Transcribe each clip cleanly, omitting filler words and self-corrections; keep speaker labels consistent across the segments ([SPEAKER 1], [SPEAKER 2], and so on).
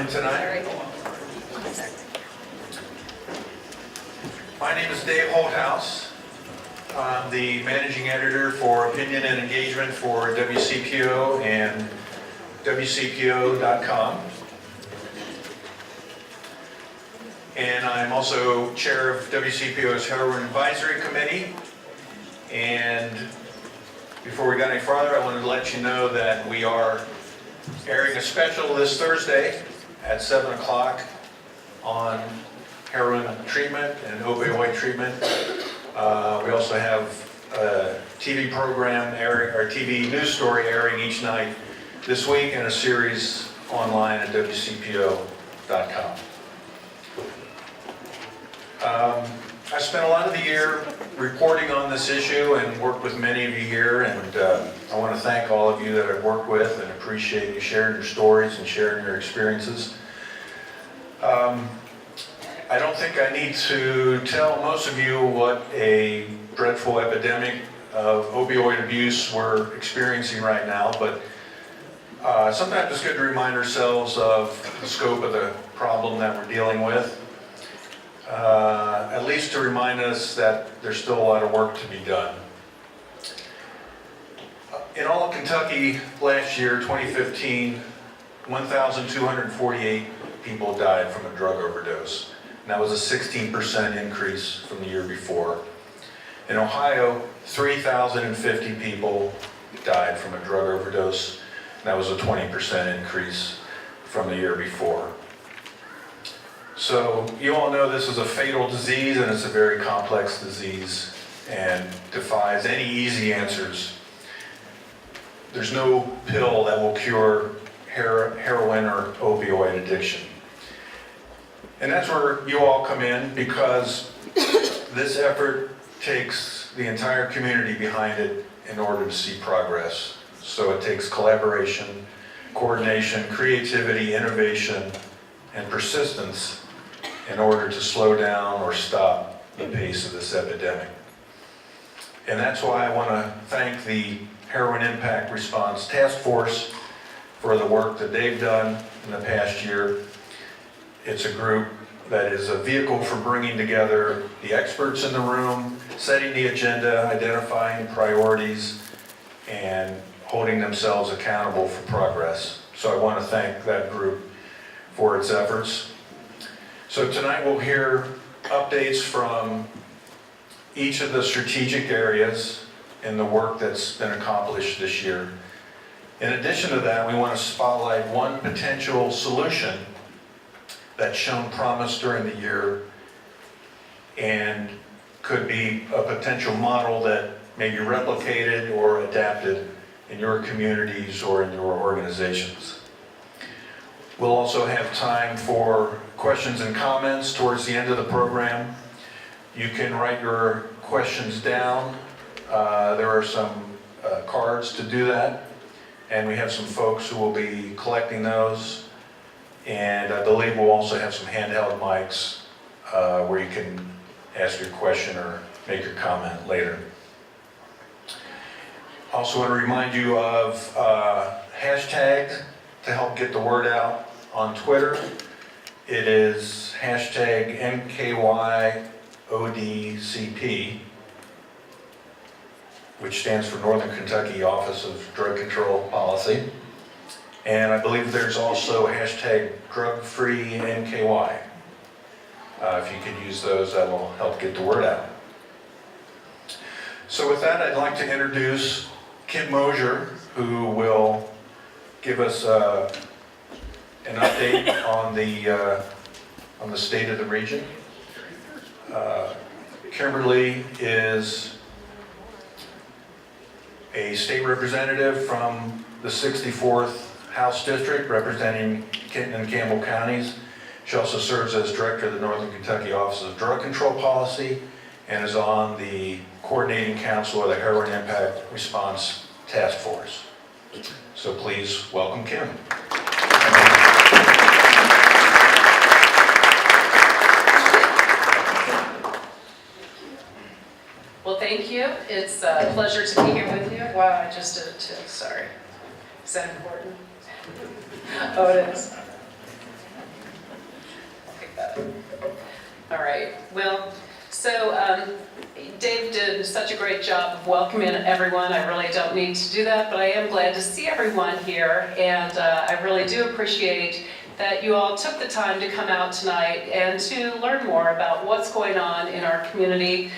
[SPEAKER 1] coming tonight. My name is Dave Holthouse. I'm the managing editor for Opinion and Engagement for WCPO and WCPO.com. And I'm also chair of WCPO's Heroin Advisory Committee. And before we got any farther, I wanted to let you know that we are airing a special this Thursday at 7 o'clock on heroin treatment and opioid treatment. We also have a TV program airing, or TV news story airing each night this week, and a series online at WCPO.com. I spent a lot of the year reporting on this issue and worked with many of you here, and I want to thank all of you that I've worked with and appreciate you sharing your stories and sharing your experiences. I don't think I need to tell most of you what a dreadful epidemic of opioid abuse we're experiencing right now, but sometimes it's good to remind ourselves of the scope of the problem that we're dealing with. At least to remind us that there's still a lot of work to be done. In all of Kentucky last year, 2015, 1,248 people died from a drug overdose. And that was a 16% increase from the year before. In Ohio, 3,050 people died from a drug overdose. And that was a 20% increase from the year before. So you all know this is a fatal disease, and it's a very complex disease and defies any easy answers. There's no pill that will cure heroin or opioid addiction. And that's where you all come in, because this effort takes the entire community behind it in order to see progress. So it takes collaboration, coordination, creativity, innovation, and persistence in order to slow down or stop the pace of this epidemic. And that's why I want to thank the Heroin Impact Response Task Force for the work that they've done in the past year. It's a group that is a vehicle for bringing together the experts in the room, setting the agenda, identifying priorities, and holding themselves accountable for progress. So I want to thank that group for its efforts. So tonight we'll hear updates from each of the strategic areas in the work that's been accomplished this year. In addition to that, we want to spotlight one potential solution that's shown promise during the year and could be a potential model that may be replicated or adapted in your communities or in your organizations. We'll also have time for questions and comments towards the end of the program. You can write your questions down. There are some cards to do that, and we have some folks who will be collecting those. And I believe we'll also have some handheld mics where you can ask your question or make your comment later. Also want to remind you of hashtags to help get the word out on Twitter. It is hashtag NKYODCP, which stands for Northern Kentucky Office of Drug Control Policy. And I believe there's also a hashtag drug-free NKY. If you could use those, that will help get the word out. So with that, I'd like to introduce Kim Mosier, who will give us an update on the state of the region. Kimberly is a state representative from the 64th House District, representing Kenton and Campbell counties. She also serves as director of the Northern Kentucky Office of Drug Control Policy and is on the coordinating council of the Heroin Impact Response Task Force. So please welcome Kim.
[SPEAKER 2] Well, thank you. It's a pleasure to be here with you. Wow, I just did it too. Sorry. Is that important? Oh, it is. All right. Well, so Dave did such a great job of welcoming everyone. I really don't need to do that, but I am glad to see everyone here, and I really do appreciate that you all took the time to come out tonight and to learn more about what's going on in our community.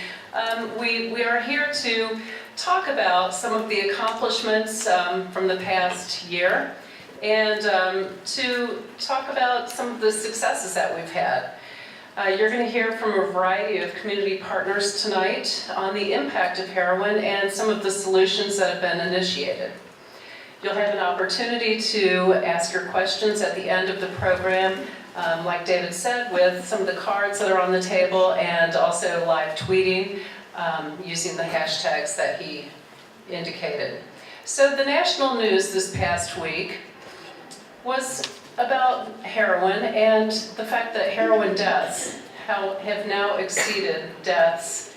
[SPEAKER 2] We are here to talk about some of the accomplishments from the past year, and to talk about some of the successes that we've had. You're going to hear from a variety of community partners tonight on the impact of heroin and some of the solutions that have been initiated. You'll have an opportunity to ask your questions at the end of the program, like David said, with some of the cards that are on the table, and also live tweeting using the hashtags that he indicated. So the national news this past week was about heroin and the fact that heroin deaths have now exceeded deaths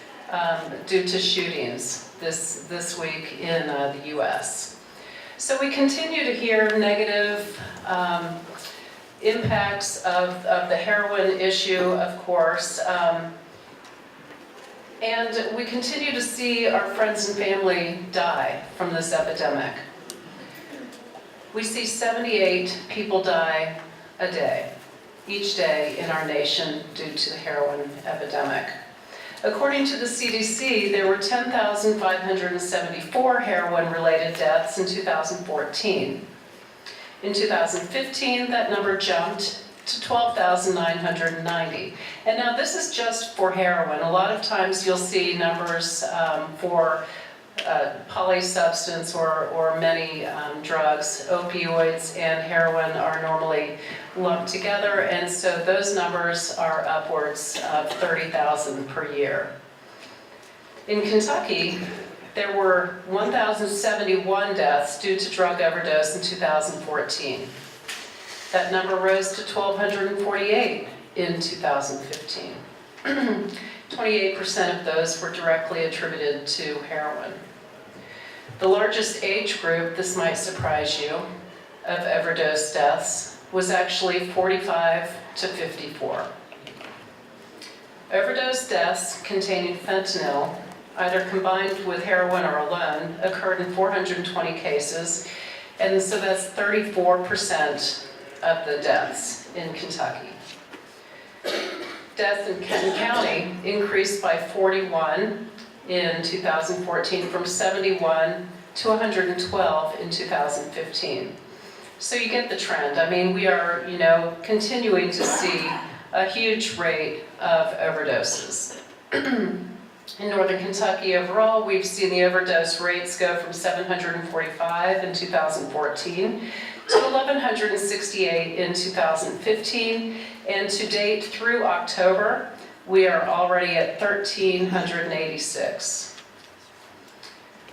[SPEAKER 2] due to shootings this week in the U.S. So we continue to hear negative impacts of the heroin issue, of course, and we continue to see our friends and family die from this epidemic. We see 78 people die a day, each day in our nation due to the heroin epidemic. According to the CDC, there were 10,574 heroin-related deaths in 2014. In 2015, that number jumped to 12,990. And now this is just for heroin. A lot of times you'll see numbers for polysubstance or many drugs. Opioids and heroin are normally lumped together, and so those numbers are upwards of 30,000 per year. In Kentucky, there were 1,071 deaths due to drug overdose in 2014. That number rose to 1,248 in 2015. 28% of those were directly attributed to heroin. The largest age group, this might surprise you, of overdose deaths was actually 45 to 54. Overdose deaths containing fentanyl, either combined with heroin or alone, occurred in 420 cases, and so that's 34% of the deaths in Kentucky. Deaths in Kenton County increased by 41 in 2014, from 71 to 112 in 2015. So you get the trend. I mean, we are, continuing to see a huge rate of overdoses. In northern Kentucky overall, we've seen the overdose rates go from 745 in 2014 to 1,168 in 2015, and to date through October, we are already at 1,386.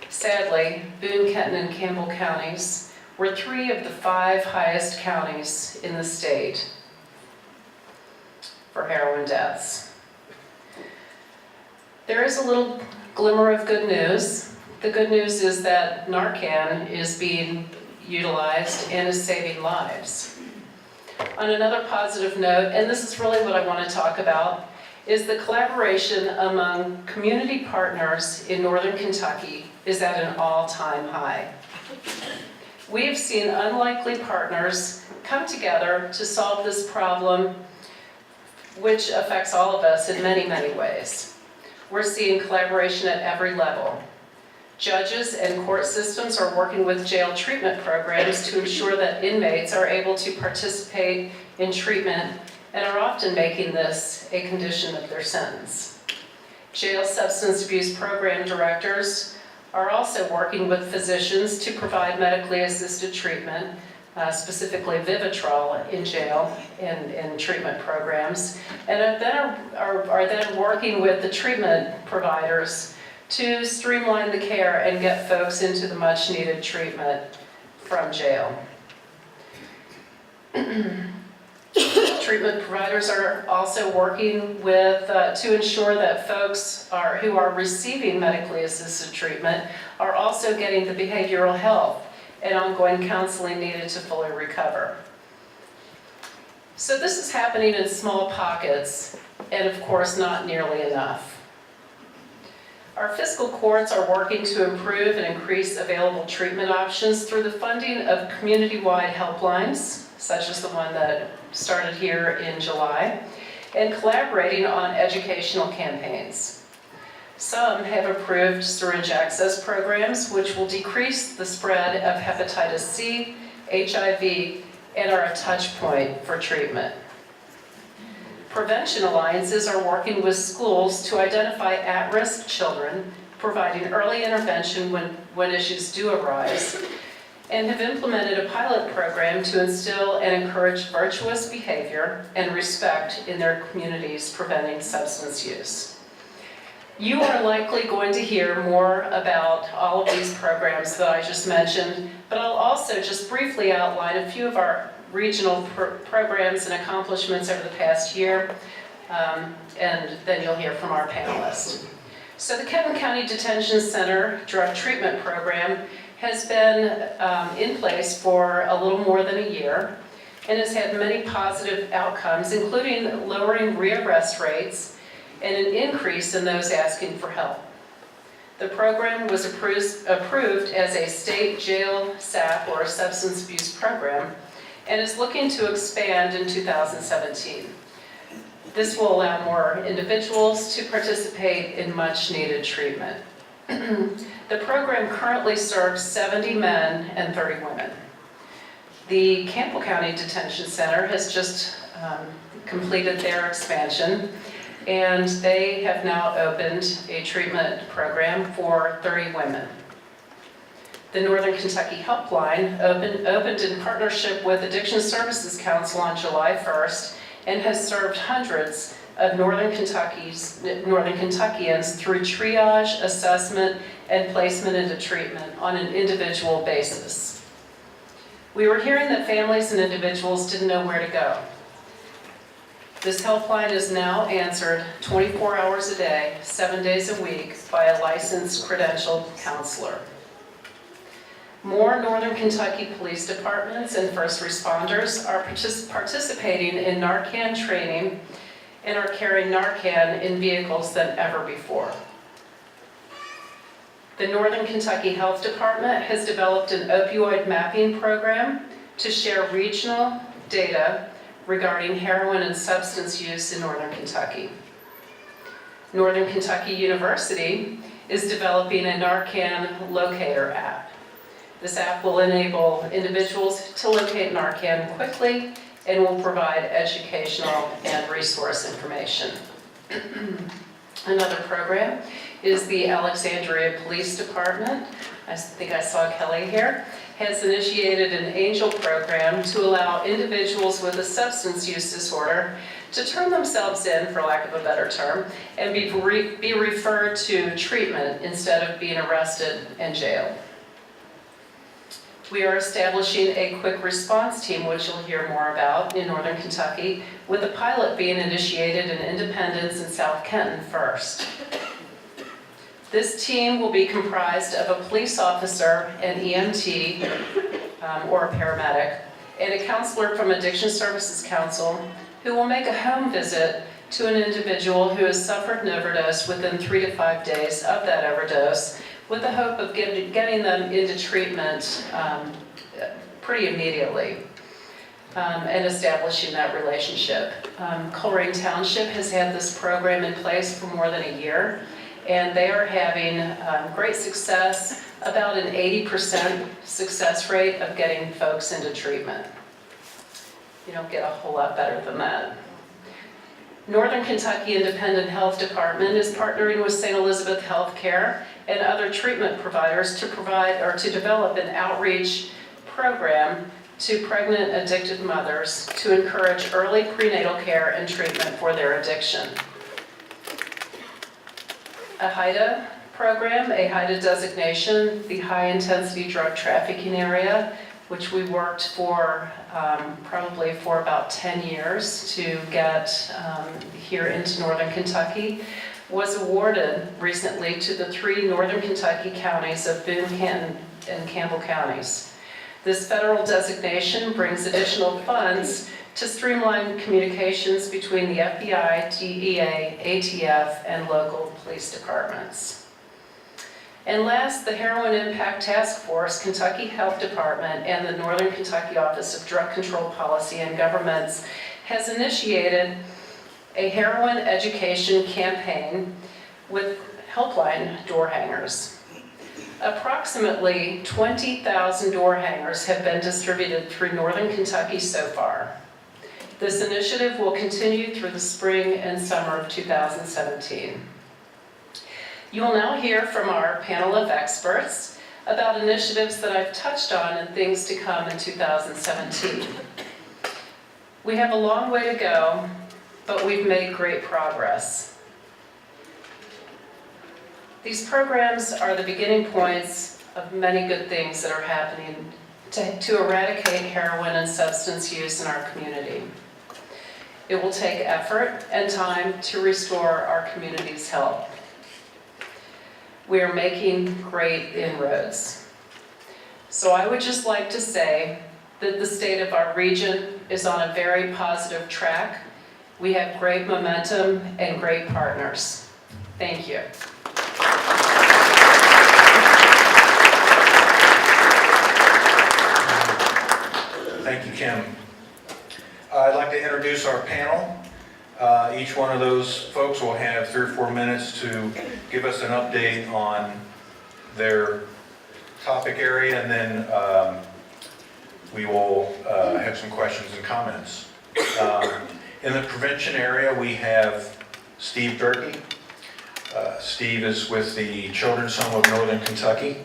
[SPEAKER 2] Sadly, Boone, Kenton, and Campbell counties were 3 of the 5 highest counties in the state for heroin deaths. There is a little glimmer of good news. The good news is that Narcan is being utilized and is saving lives. On another positive note, and this is really what I want to talk about, is the collaboration among community partners in northern Kentucky is at an all-time high. We have seen unlikely partners come together to solve this problem, which affects all of us in many, many ways. We're seeing collaboration at every level. Judges and court systems are working with jail treatment programs to ensure that inmates are able to participate in treatment and are often making this a condition of their sentence. Jail substance abuse program directors are also working with physicians to provide medically assisted treatment, specifically Vivitrol in jail and treatment programs, and are then working with the treatment providers to streamline the care and get folks into the much needed treatment from jail. Treatment providers are also working with to ensure that folks who are receiving medically assisted treatment are also getting the behavioral health and ongoing counseling needed to fully recover. So this is happening in small pockets, and of course not nearly enough. Our fiscal courts are working to improve and increase available treatment options through the funding of community-wide helplines, such as the one that started here in July, and collaborating on educational campaigns. Some have approved syringe access programs, which will decrease the spread of hepatitis C, HIV, and are a touch point for treatment. Prevention alliances are working with schools to identify at-risk children, providing early intervention when issues do arise, and have implemented a pilot program to instill and encourage virtuous behavior and respect in their communities preventing substance use. You are likely going to hear more about all of these programs that I just mentioned, but I'll also just briefly outline a few of our regional programs and accomplishments over the past year, and then you'll hear from our panelists. So the Kenton County Detention Center Drug Treatment Program has been in place for a little more than a year and has had many positive outcomes, including lowering rearrest rates and an increase in those asking for help. The program was approved as a state jail SAP, or a substance abuse program, and is looking to expand in 2017. This will allow more individuals to participate in much-needed treatment. The program currently serves 70 men and 30 women. The Campbell County Detention Center has just completed their expansion, and they have now opened a treatment program for 30 women. The Northern Kentucky Helpline opened in partnership with Addiction Services Council on July 1st and has served hundreds of Northern Kentuckians through triage, assessment, and placement into treatment on an individual basis. We were hearing that families and individuals didn't know where to go. This helpline is now answered 24 hours a day, 7 days a week by a licensed credentialed counselor. More Northern Kentucky police departments and first responders are participating in Narcan training and are carrying Narcan in vehicles than ever before. The Northern Kentucky Health Department has developed an opioid mapping program to share regional data regarding heroin and substance use in Northern Kentucky. Northern Kentucky University is developing a Narcan locator app. This app will enable individuals to locate Narcan quickly and will provide educational and resource information. Another program is the Alexandria Police Department. I think I saw Kelly here, has initiated an ANGEL program to allow individuals with a substance use disorder to turn themselves in, for lack of a better term, and be referred to treatment instead of being arrested and jailed. We are establishing a quick response team, which you'll hear more about, in Northern Kentucky, with a pilot being initiated in Independence and South Kenton first. This team will be comprised of a police officer, an EMT, or a paramedic, and a counselor from Addiction Services Council, who will make a home visit to an individual who has suffered an overdose within 3 to 5 days of that overdose, with the hope of getting them into treatment pretty immediately and establishing that relationship. Coleraine Township has had this program in place for more than a year, and they are having great success, about an 80% success rate of getting folks into treatment. You don't get a whole lot better than that. Northern Kentucky Independent Health Department is partnering with St. Elizabeth Healthcare and other treatment providers to develop an outreach program to pregnant addicted mothers to encourage early prenatal care and treatment for their addiction. A HIDA program, a HIDA designation, the high intensity drug trafficking area, which we worked for probably for about 10 years to get here into Northern Kentucky, was awarded recently to the 3 Northern Kentucky counties of Boone, Canton, and Campbell counties. This federal designation brings additional funds to streamline communications between the FBI, DEA, ATF, and local police departments. And last, the Heroin Impact Task Force, Kentucky Health Department, and the Northern Kentucky Office of Drug Control Policy and Governments has initiated a heroin education campaign with helpline door hangers. Approximately 20,000 door hangers have been distributed through Northern Kentucky so far. This initiative will continue through the spring and summer of 2017. You will now hear from our panel of experts about initiatives that I've touched on and things to come in 2017. We have a long way to go, but we've made great progress. These programs are the beginning points of many good things that are happening to eradicate heroin and substance use in our community. It will take effort and time to restore our community's health. We are making great inroads. So I would just like to say that the state of our region is on a very positive track. We have great momentum and great partners. Thank you.
[SPEAKER 1] Thank you, Kim. I'd like to introduce our panel. Each one of those folks will have 3 or 4 minutes to give us an update on their topic area, and then we will have some questions and comments. In the prevention area, we have Steve Durkee. Steve is with the Children's Home of Northern Kentucky,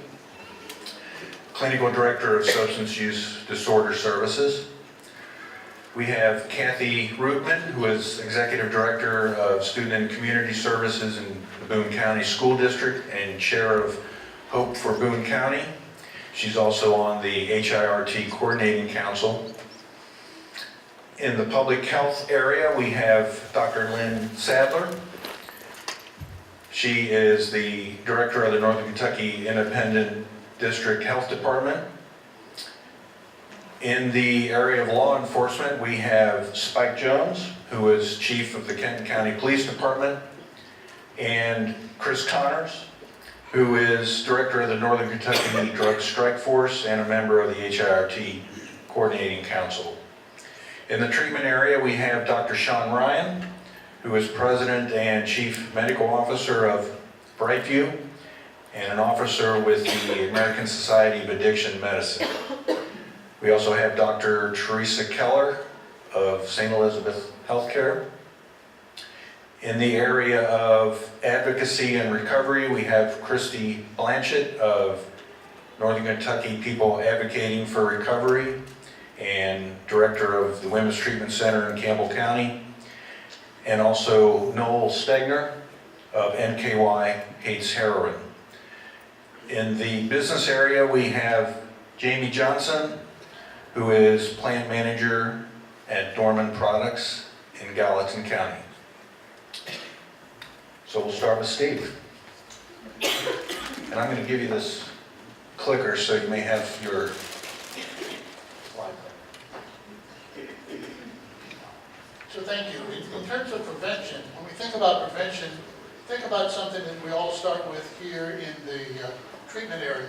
[SPEAKER 1] Clinical Director of Substance Use Disorder Services. We have Kathy Rootman, who is Executive Director of Student and Community Services in the Boone County School District and Chair of Hope for Boone County. She's also on the HIRT Coordinating Council. In the public health area, we have Dr. Lynn Sadler. She is the Director of the Northern Kentucky Independent District Health Department. In the area of law enforcement, we have Spike Jones, who is Chief of the Kenton County Police Department, and Chris Connors, who is Director of the Northern Kentucky Drug Strike Force and a member of the HIRT Coordinating Council. In the treatment area, we have Dr. Sean Ryan, who is President and Chief Medical Officer of Brightview and an officer with the American Society of Addiction Medicine. We also have Dr. Teresa Keller of St. Elizabeth Healthcare. In the area of advocacy and recovery, we have Christy Blanchett of Northern Kentucky People Advocating for Recovery and Director of the Women's Treatment Center in Campbell County, and also Noel Stegner of NKY Hates Heroin. In the business area, we have Jamie Johnson, who is Plant Manager at Dorman Products in Gallatin County. So we'll start with Steve. And I'm going to give you this clicker so you may have your slide.
[SPEAKER 3] So thank you. In terms of prevention, when we think about prevention, think about something that we all start with here in the treatment area.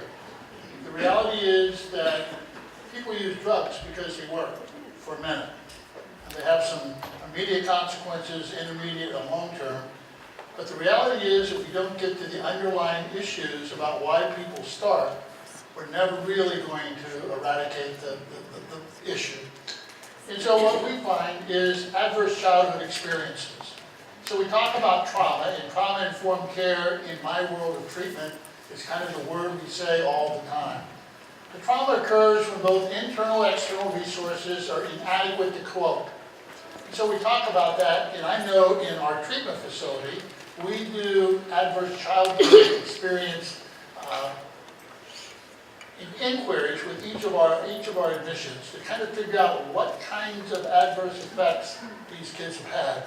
[SPEAKER 3] The reality is that people use drugs because they work for a minute. And they have some immediate consequences, intermediate and long term. But the reality is, if we don't get to the underlying issues about why people start, we're never really going to eradicate the issue. And so what we find is adverse childhood experiences. So we talk about trauma, and trauma-informed care in my world of treatment is kind of the word we say all the time. The trauma occurs when both internal and external resources are inadequate to cope. And so we talk about that, and I know in our treatment facility, we do adverse childhood experience inquiries with each of our admissions to kind of figure out what kinds of adverse effects these kids have had.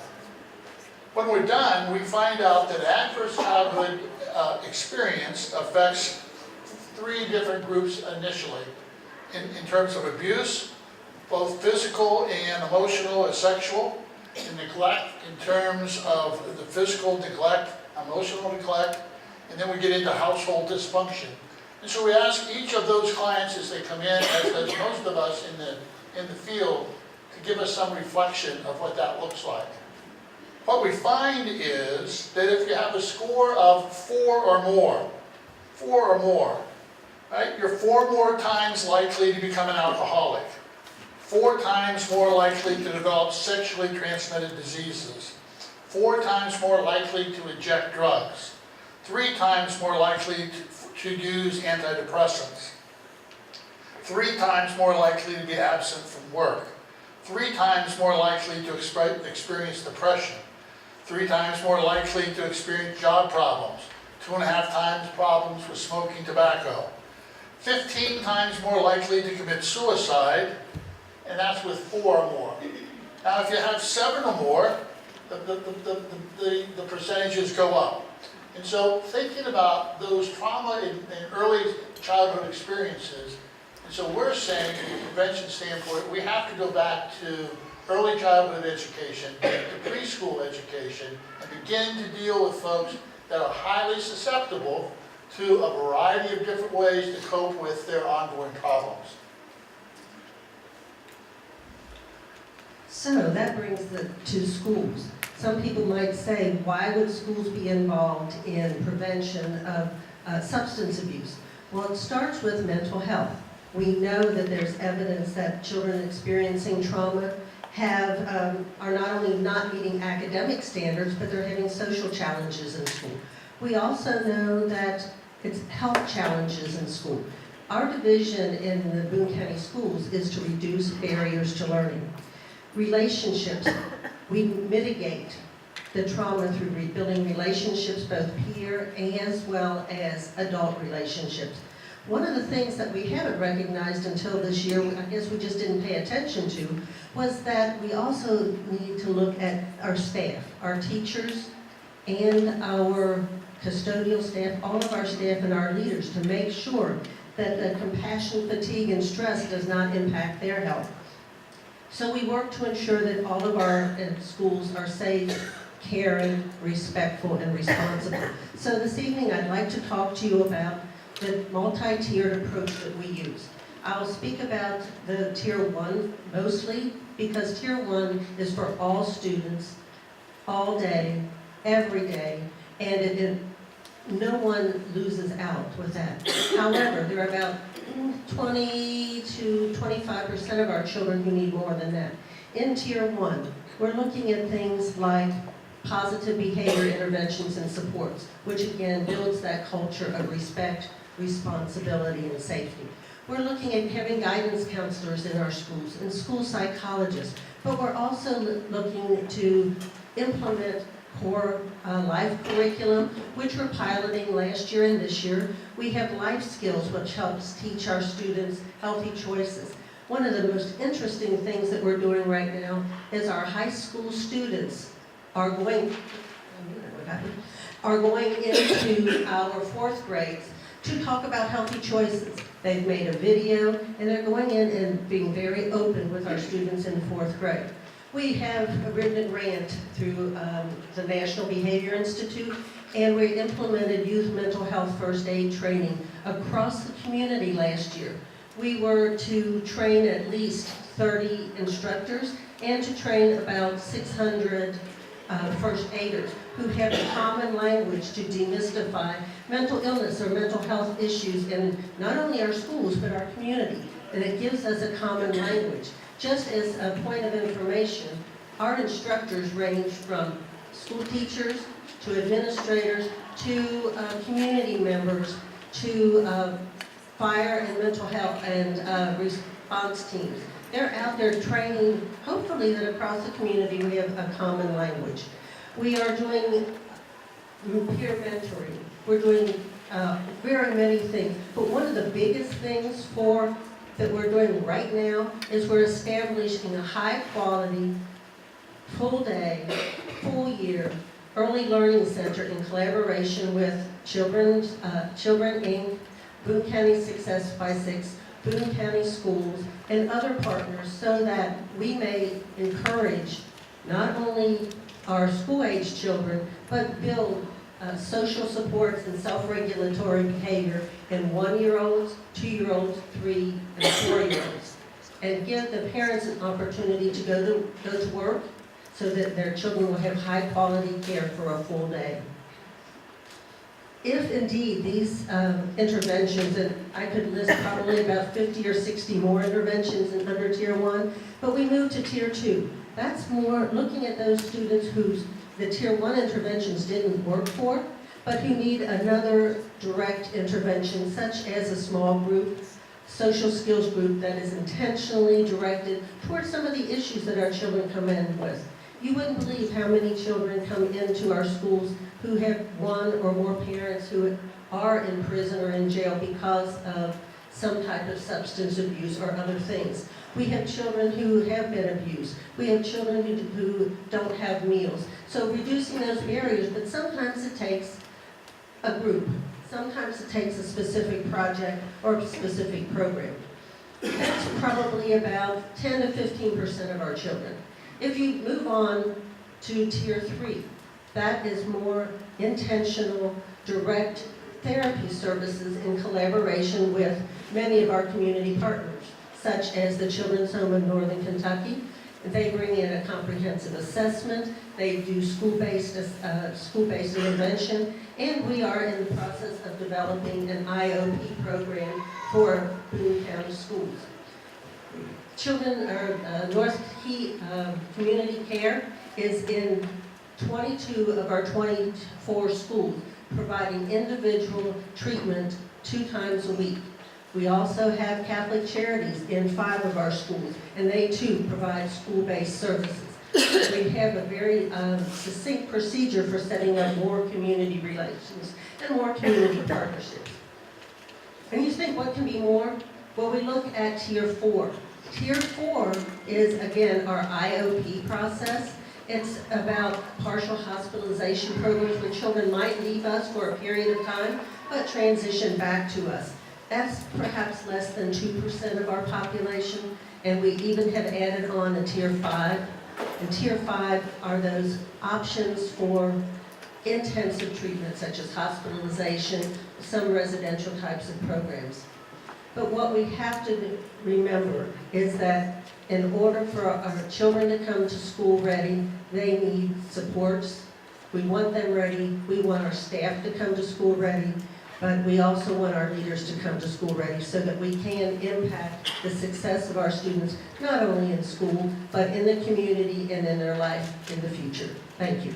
[SPEAKER 3] When we're done, we find out that adverse childhood experience affects 3 different groups initially, in terms of abuse, both physical and emotional and sexual, and neglect in terms of the physical neglect, emotional neglect, and then we get into household dysfunction. And so we ask each of those clients as they come in, as does most of us in the field, to give us some reflection of what that looks like. What we find is that if you have a score of 4 or more, right, you're 4 more times likely to become an alcoholic, 4 times more likely to develop sexually transmitted diseases, 4 times more likely to inject drugs, 3 times more likely to use antidepressants, 3 times more likely to be absent from work, 3 times more likely to experience depression, 3 times more likely to experience job problems, 2.5 times problems with smoking tobacco, 15 times more likely to commit suicide, and that's with 4 or more. Now, if you have 7 or more, the percentages go up. And so thinking about those trauma and early childhood experiences, and so we're saying from a prevention standpoint, we have to go back to early childhood education, to preschool education, and begin to deal with folks that are highly susceptible to a variety of different ways to cope with their ongoing problems.
[SPEAKER 4] So that brings it to schools. Some people might say, why would schools be involved in prevention of substance abuse? Well, it starts with mental health. We know that there's evidence that children experiencing trauma are not only not meeting academic standards, but they're having social challenges in school. We also know that it's health challenges in school. Our division in the Boone County schools is to reduce barriers to learning. Relationships, we mitigate the trauma through rebuilding relationships, both peer as well as adult relationships. One of the things that we haven't recognized until this year, I guess we just didn't pay attention to, was that we also need to look at our staff, our teachers, and our custodial staff, all of our staff and our leaders, to make sure that the compassion, fatigue, and stress does not impact their health. So we work to ensure that all of our schools are safe, caring, respectful, and responsible. So this evening I'd like to talk to you about the multi-tiered approach that we use. I'll speak about the Tier 1 mostly because Tier 1 is for all students, all day, every day, and no one loses out with that. However, there are about 20 to 25% of our children who need more than that. In Tier 1, we're looking at things like positive behavior interventions and supports, which again builds that culture of respect, responsibility, and safety. We're looking at having guidance counselors in our schools and school psychologists, but we're also looking to implement core life curriculum, which we're piloting last year and this year. We have life skills, which helps teach our students healthy choices. One of the most interesting things that we're doing right now is our high school students are going into our 4th grades to talk about healthy choices. They've made a video, and they're going in and being very open with our students in 4th grade. We have written a grant through the National Behavior Institute, and we implemented youth mental health first aid training across the community last year. We were to train at least 30 instructors and to train about 600 first aiders who have a common language to demystify mental illness or mental health issues in not only our schools but our community. And it gives us a common language. Just as a point of information, our instructors range from school teachers to administrators to community members to fire and mental health and response teams. They're out there training, hopefully that across the community we have a common language. We are doing peer mentoring. We're doing very many things, but one of the biggest things that we're doing right now is we're establishing a high quality, full day, full year early learning center in collaboration with Children Inc., Boone County Success by 6, Boone County Schools, and other partners so that we may encourage not only our school-age children, but build social supports and self-regulatory behavior in 1-year-olds, 2-year-olds, 3, and 4-year-olds, and give the parents an opportunity to go to work so that their children will have high-quality care for a full day. If indeed these interventions, and I could list probably about 50 or 60 more interventions in under Tier 1, but we move to Tier 2. That's more looking at those students whose the Tier 1 interventions didn't work for, but who need another direct intervention, such as a small group, social skills group that is intentionally directed towards some of the issues that our children come in with. You wouldn't believe how many children come into our schools who have one or more parents who are in prison or in jail because of some type of substance abuse or other things. We have children who have been abused. We have children who don't have meals. So reducing those barriers, but sometimes it takes a group. Sometimes it takes a specific project or a specific program. That's probably about 10 to 15% of our children. If you move on to Tier 3, that is more intentional, direct therapy services in collaboration with many of our community partners, such as the Children's Home of Northern Kentucky. They bring in a comprehensive assessment, they do school-based intervention, and we are in the process of developing an IOP program for Boone County schools. North Key Community Care is in 22 of our 24 schools, providing individual treatment 2 times a week. We also have Catholic Charities in 5 of our schools, and they too provide school-based services. We have a very succinct procedure for setting up more community relations and more community partnerships. And you think, what can be more? Well, we look at Tier 4. Tier 4 is, again, our IOP process. It's about partial hospitalization programs where children might leave us for a period of time, but transition back to us. That's perhaps less than 2% of our population, and we even have added on a Tier 5. And Tier 5 are those options for intensive treatment, such as hospitalization, some residential types of programs. But what we have to remember is that in order for our children to come to school ready, they need supports. We want them ready. We want our staff to come to school ready. But we also want our leaders to come to school ready so that we can impact the success of our students, not only in school, but in the community and in their life in the future. Thank you.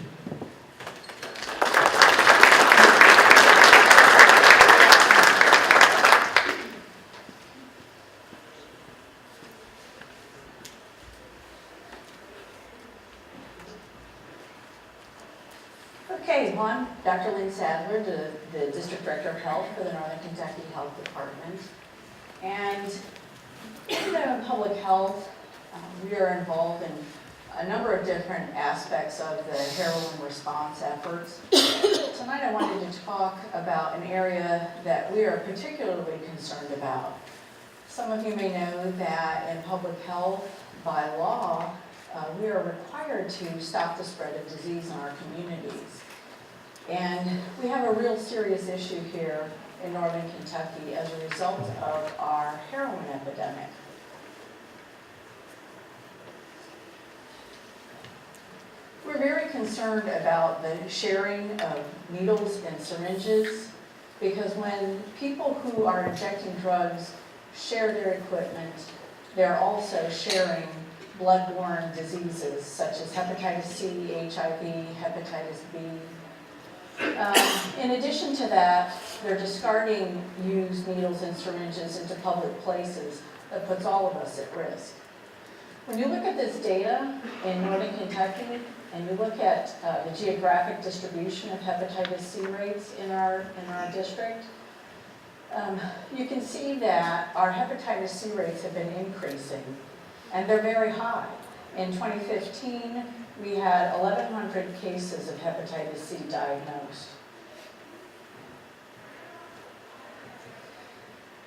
[SPEAKER 5] Okay, I'm Dr. Lynn Sadler, the District Director of Health for the Northern Kentucky Health Department. And in the public health, we are involved in a number of different aspects of the heroin response efforts. Tonight I wanted to talk about an area that we are particularly concerned about. Some of you may know that in public health, by law, we are required to stop the spread of disease in our communities. And we have a real serious issue here in Northern Kentucky as a result of our heroin epidemic. We're very concerned about the sharing of needles and syringes because when people who are injecting drugs share their equipment, they're also sharing blood-borne diseases such as hepatitis C, HIV, hepatitis B. In addition to that, they're discarding used needles and syringes into public places that puts all of us at risk. When you look at this data in Northern Kentucky and you look at the geographic distribution of hepatitis C rates in our district, you can see that our hepatitis C rates have been increasing, and they're very high. In 2015, we had 1,100 cases of hepatitis C diagnosed.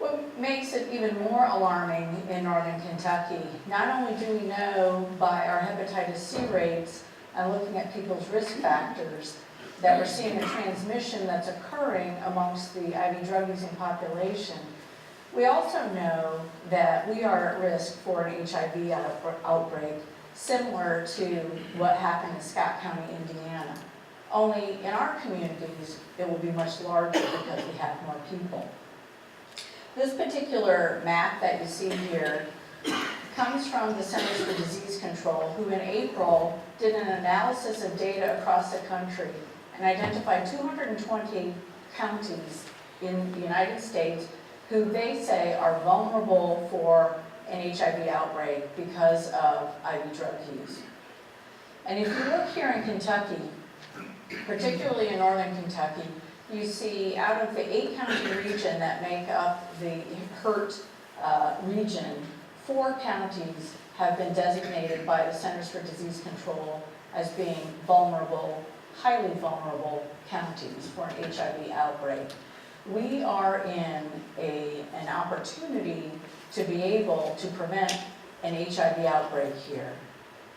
[SPEAKER 5] What makes it even more alarming in northern Kentucky, not only do we know by our hepatitis C rates and looking at people's risk factors that we're seeing a transmission that's occurring amongst the IV drug using population, we also know that we are at risk for an HIV outbreak similar to what happened in Scott County, Indiana. Only in our communities, it will be much larger because we have more people. This particular map that you see here comes from the Centers for Disease Control, who in April did an analysis of data across the country and identified 220 counties in the United States who they say are vulnerable for an HIV outbreak because of IV drug use. And if you look here in Kentucky, particularly in northern Kentucky, you see out of the 8-county region that make up the HIRT region, 4 counties have been designated by the Centers for Disease Control as being vulnerable, highly vulnerable counties for an HIV outbreak. We are in an opportunity to be able to prevent an HIV outbreak here.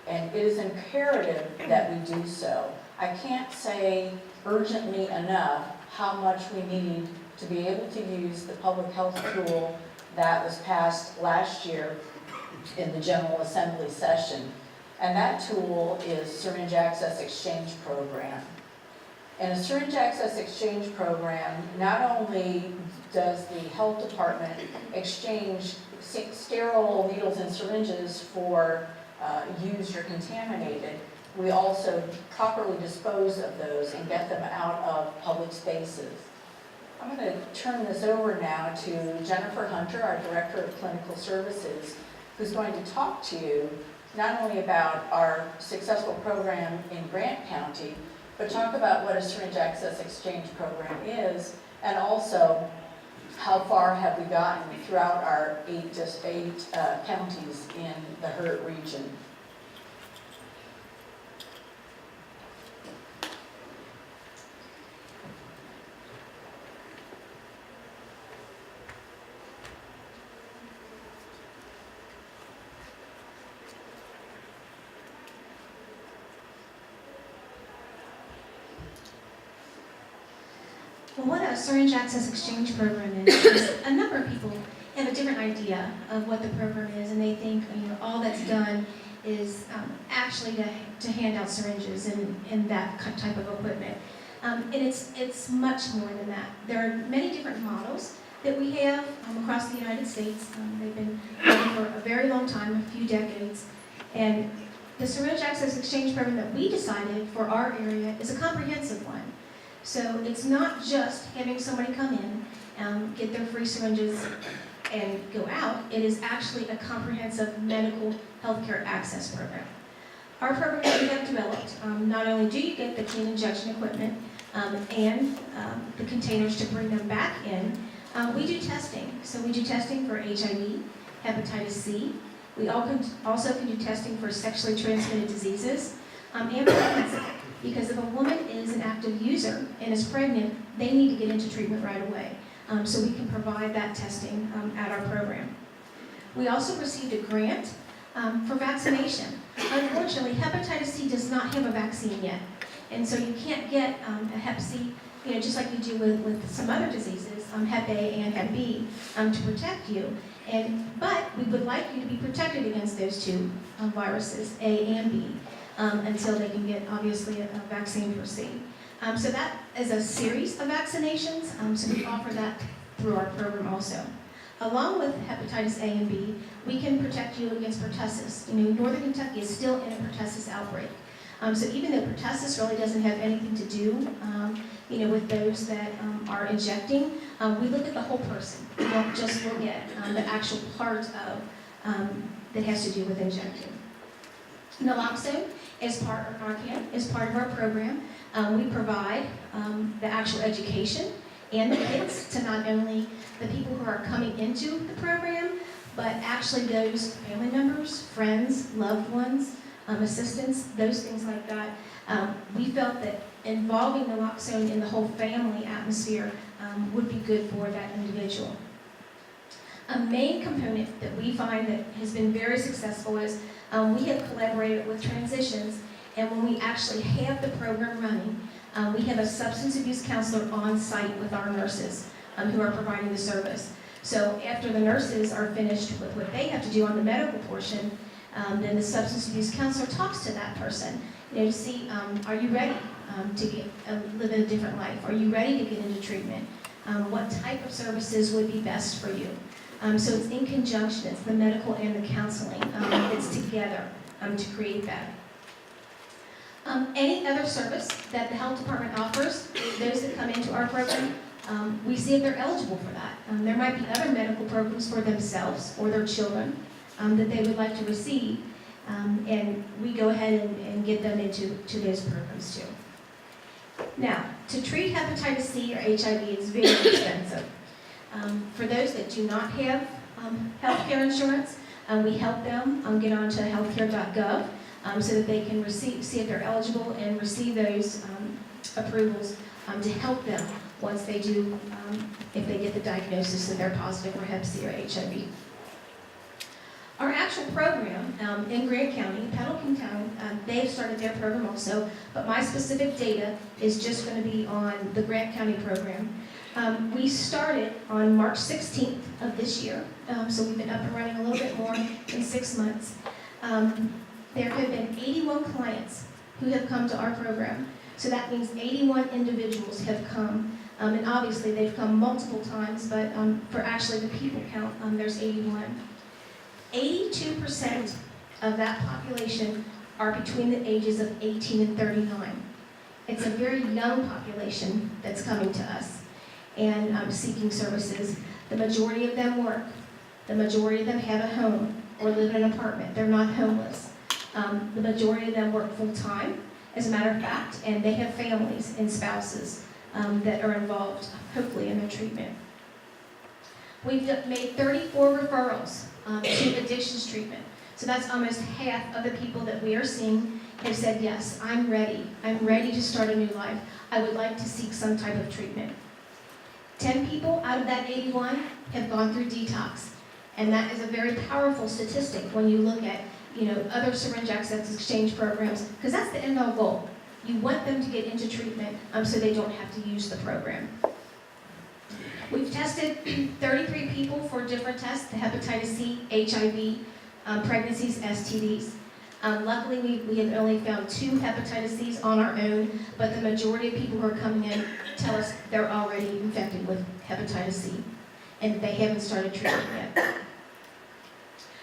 [SPEAKER 5] And it is imperative that we do so. I can't say urgently enough how much we need to be able to use the public health tool that was passed last year in the General Assembly session. And that tool is Syringe Access Exchange Program. In a Syringe Access Exchange Program, not only does the health department exchange sterile needles and syringes for used or contaminated, we also properly dispose of those and get them out of public spaces. I'm going to turn this over now to Jennifer Hunter, our Director of Clinical Services, who's going to talk to you not only about our successful program in Grant County, but talk about what a Syringe Access Exchange Program is, and also how far have we gotten throughout our 8 counties in the HIRT region.
[SPEAKER 6] Well, what a Syringe Access Exchange Program is a number of people have a different idea of what the program is, and they think all that's done is actually to hand out syringes and that type of equipment. And it's much more than that. There are many different models that we have across the United States. They've been running for a very long time, a few decades. And the Syringe Access Exchange Program that we decided for our area is a comprehensive one. So it's not just having somebody come in, get their free syringes and go out. It is actually a comprehensive medical healthcare access program. Our program that we have developed, not only do you get the clean injection equipment and the containers to bring them back in, we do testing. So we do testing for HIV, hepatitis C. We also can do testing for sexually transmitted diseases and pregnancy. Because if a woman is an active user and is pregnant, they need to get into treatment right away. So we can provide that testing at our program. We also received a grant for vaccination. Unfortunately, hepatitis C does not have a vaccine yet. And so you can't get a hep C, just like you do with some other diseases, hep A and hep B, to protect you. But we would like you to be protected against those two viruses, A and B. Until they can get, obviously, a vaccine for C. So that is a series of vaccinations, so we offer that through our program also. Along with hepatitis A and B, we can protect you against pertussis. Northern Kentucky is still in a pertussis outbreak. So even though pertussis really doesn't have anything to do, with those that are injecting, we look at the whole person. We don't just look at the actual part of that has to do with injecting. Naloxone is part of Narcan, is part of our program. We provide the actual education and the kits to not only the people who are coming into the program, but actually those family members, friends, loved ones, assistants, those things like that. We felt that involving naloxone in the whole family atmosphere would be good for that individual. A main component that we find that has been very successful is we have collaborated with Transitions, and when we actually have the program running, we have a substance abuse counselor on site with our nurses who are providing the service. So after the nurses are finished with what they have to do on the medical portion, then the substance abuse counselor talks to that person, to see, are you ready to live in a different life? Are you ready to get into treatment? What type of services would be best for you? So it's in conjunction, it's the medical and the counseling, it's together to create that. Any other service that the health department offers, those that come into our program, we see if they're eligible for that. There might be other medical programs for themselves or their children that they would like to receive, and we go ahead and get them into those programs too. Now, to treat hepatitis C or HIV is very expensive. For those that do not have healthcare insurance, we help them get onto healthcare.gov so that they can see if they're eligible and receive those approvals to help them once they do, if they get the diagnosis that they're positive for Hep C or HIV. Our actual program in Grant County, Pendleton County, they've started their program also, but my specific data is just going to be on the Grant County program. We started on March 16th of this year, so we've been up and running a little bit more in 6 months. There have been 81 clients who have come to our program, so that means 81 individuals have come, and obviously they've come multiple times, but for actually the people count, there's 81. 82% of that population are between the ages of 18 and 39. It's a very young population that's coming to us and seeking services. The majority of them work. The majority of them have a home or live in an apartment. They're not homeless. The majority of them work full-time, as a matter of fact, and they have families and spouses that are involved, hopefully, in their treatment. We've made 34 referrals to addictions treatment. So that's almost half of the people that we are seeing have said, yes, I'm ready. I'm ready to start a new life. I would like to seek some type of treatment. 10 people out of that 81 have gone through detox. And that is a very powerful statistic when you look at other syringe access exchange programs, because that's the end-all goal. You want them to get into treatment so they don't have to use the program. We've tested 33 people for different tests, the hepatitis C, HIV, pregnancies, STDs. Luckily, we have only found 2 hepatitis Cs on our own, but the majority of people who are coming in tell us they're already infected with hepatitis C, and they haven't started treatment yet.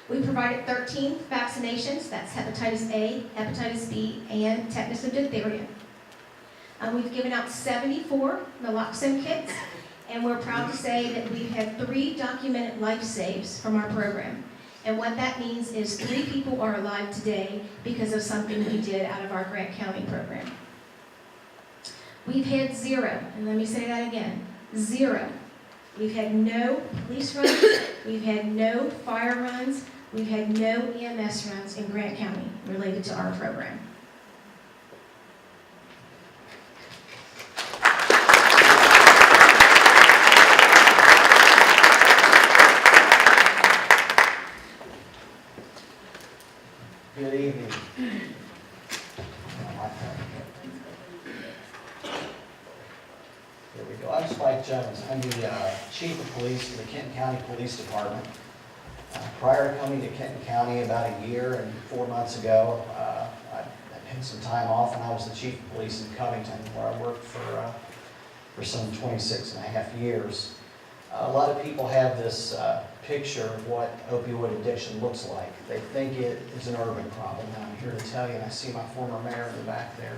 [SPEAKER 6] We provided 13 vaccinations, that's hepatitis A, hepatitis B, and tetanus and diphtheria. We've given out 74 naloxone kits, and we're proud to say that we've had 3 documented life saves from our program. And what that means is 3 people are alive today because of something we did out of our Grant County program. We've had 0, and let me say that again, 0. We've had no police runs, we've had no fire runs, we've had no EMS runs in Grant County related to our program.
[SPEAKER 7] Good evening. Here we go. I'm Spike Jones. I'm the Chief of Police for the Kenton County Police Department. Prior to coming to Kenton County about a year and 4 months ago, I had some time off and I was the Chief of Police in Covington, where I worked for some 26 and a half years. A lot of people have this picture of what opioid addiction looks like. They think it is an urban problem, and I'm here to tell you, and I see my former mayor in the back there,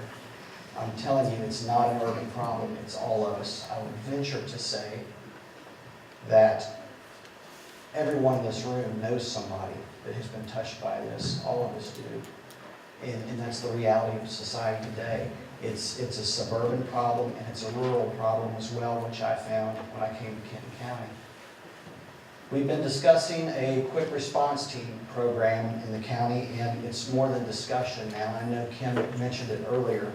[SPEAKER 7] I'm telling you it's not an urban problem, it's all of us. I would venture to say that everyone in this room knows somebody that has been touched by this. All of us do. And that's the reality of society today. It's a suburban problem and it's a rural problem as well, which I found when I came to Kenton County. We've been discussing a quick response team program in the county, and it's more than discussion now. I know Kim mentioned it earlier.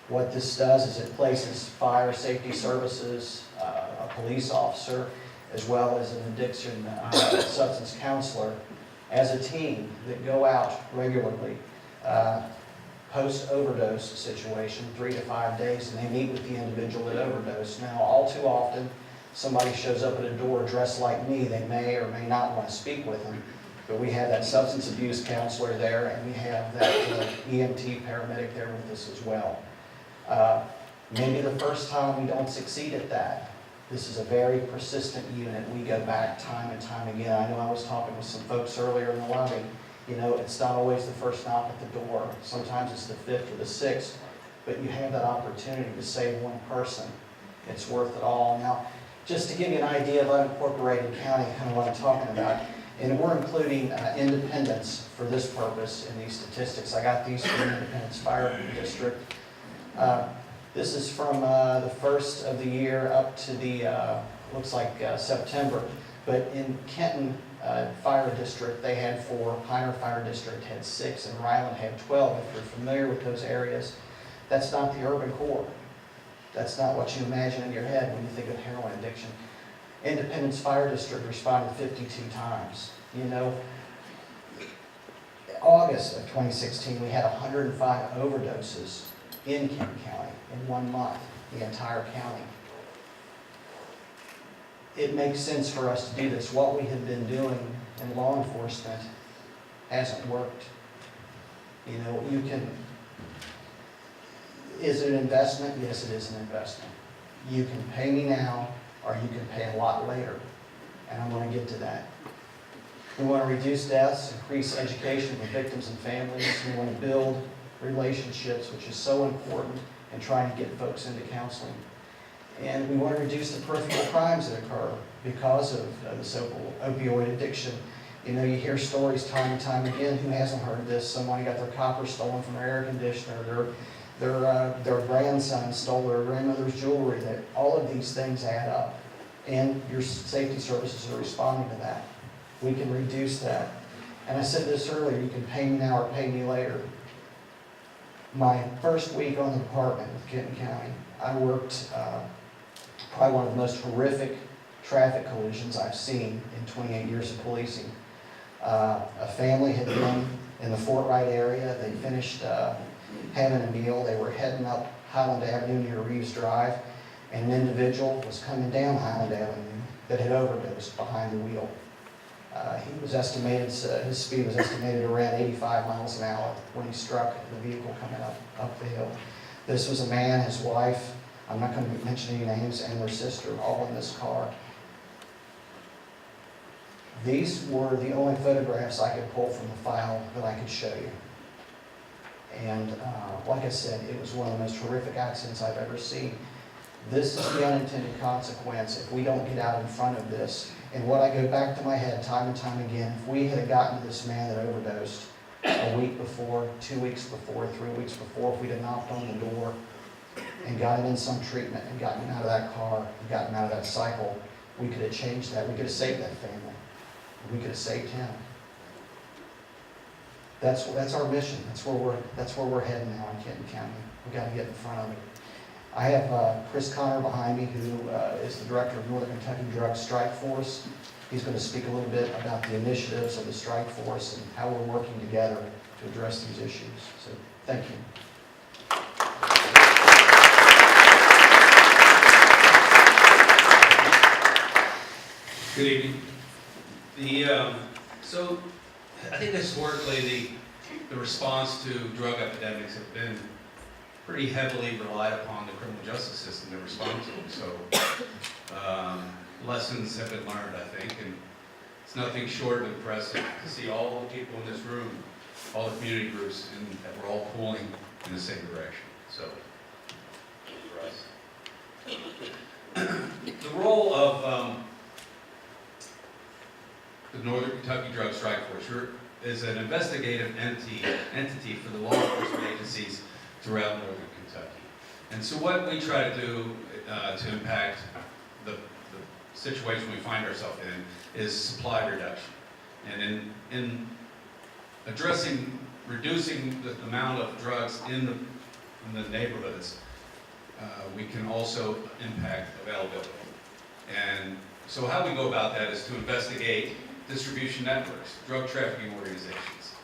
[SPEAKER 7] What this does is it places fire safety services, a police officer, as well as an addiction substance counselor, as a team that go out regularly, post-overdose situation, 3 to 5 days, and they meet with the individual that overdosed. Now, all too often, somebody shows up at a door dressed like me. They may or may not want to speak with them, but we have that substance abuse counselor there, and we have that EMT paramedic there with us as well. Maybe the first time we don't succeed at that. This is a very persistent unit. We go back time and time again. I know I was talking with some folks earlier in the lobby. You know, it's not always the first knock at the door. Sometimes it's the 5th or the 6th, but you have that opportunity to save one person. It's worth it all. Now, just to give you an idea of unincorporated county, kind of what I'm talking about, and we're including Independence for this purpose in these statistics. I got these from Independence Fire District. This is from the first of the year up to the, looks like September. But in Kenton Fire District, they had 4, Pioneer Fire District had 6, and Ryland had 12. If you're familiar with those areas, that's not the urban core. That's not what you imagine in your head when you think of heroin addiction. Independence Fire District responded 52 times. You know, August of 2016, we had 105 overdoses in Kenton County in 1 month, the entire county. It makes sense for us to do this. What we have been doing in law enforcement hasn't worked. You know, you can, is it an investment? Yes, it is an investment. You can pay me now, or you can pay a lot later, and I'm going to get to that. We want to reduce deaths, increase education for victims and families. We want to build relationships, which is so important in trying to get folks into counseling. And we want to reduce the peripheral crimes that occur because of this opioid addiction. You know, you hear stories time and time again. Who hasn't heard this? Somebody got their copper stolen from their air conditioner. Their grandson stole their grandmother's jewelry. That all of these things add up, and your safety services are responding to that. We can reduce that. And I said this earlier, you can pay me now or pay me later. My first week on the department with Kenton County, I worked probably one of the most horrific traffic collisions I've seen in 28 years of policing. A family had been in the Fort Wright area. They finished having a meal. They were heading up Highland Avenue near Reeves Drive, and an individual was coming down Highland Avenue that had overdosed behind the wheel. He was estimated, his speed was estimated around 85 miles an hour when he struck the vehicle coming up the hill. This was a man, his wife, I'm not going to mention any names, and their sister, all in this car. These were the only photographs I could pull from the file that I could show you. And like I said, it was one of the most horrific accidents I've ever seen. This is the unintended consequence if we don't get out in front of this. And what I go back to my head time and time again, if we had gotten to this man that overdosed a week before, 2 weeks before, 3 weeks before, if we'd have knocked on the door and got him in some treatment and gotten him out of that car and gotten him out of that cycle, we could have changed that. We could have saved that family. We could have saved him. That's our mission. That's where we're heading now in Kenton County. We've got to get in front of it. I have Chris Connor behind me, who is the director of Northern Kentucky Drug Strike Force. He's going to speak a little bit about the initiatives of the Strike Force and how we're working together to address these issues. So, thank you.
[SPEAKER 8] Good evening. So I think historically the response to drug epidemics have been pretty heavily relied upon the criminal justice system to respond to them. So lessons have been learned, I think, and it's nothing short of impressive to see all the people in this room, all the community groups, and that we're all pulling in the same direction. So for us, the role of the Northern Kentucky Drug Strike Force is an investigative entity for the law enforcement agencies throughout Northern Kentucky. And so what we try to do to impact the situation we find ourselves in is supply reduction. And in reducing the amount of drugs in the neighborhoods, we can also impact availability. And So how we go about that is to investigate distribution networks, drug trafficking organizations.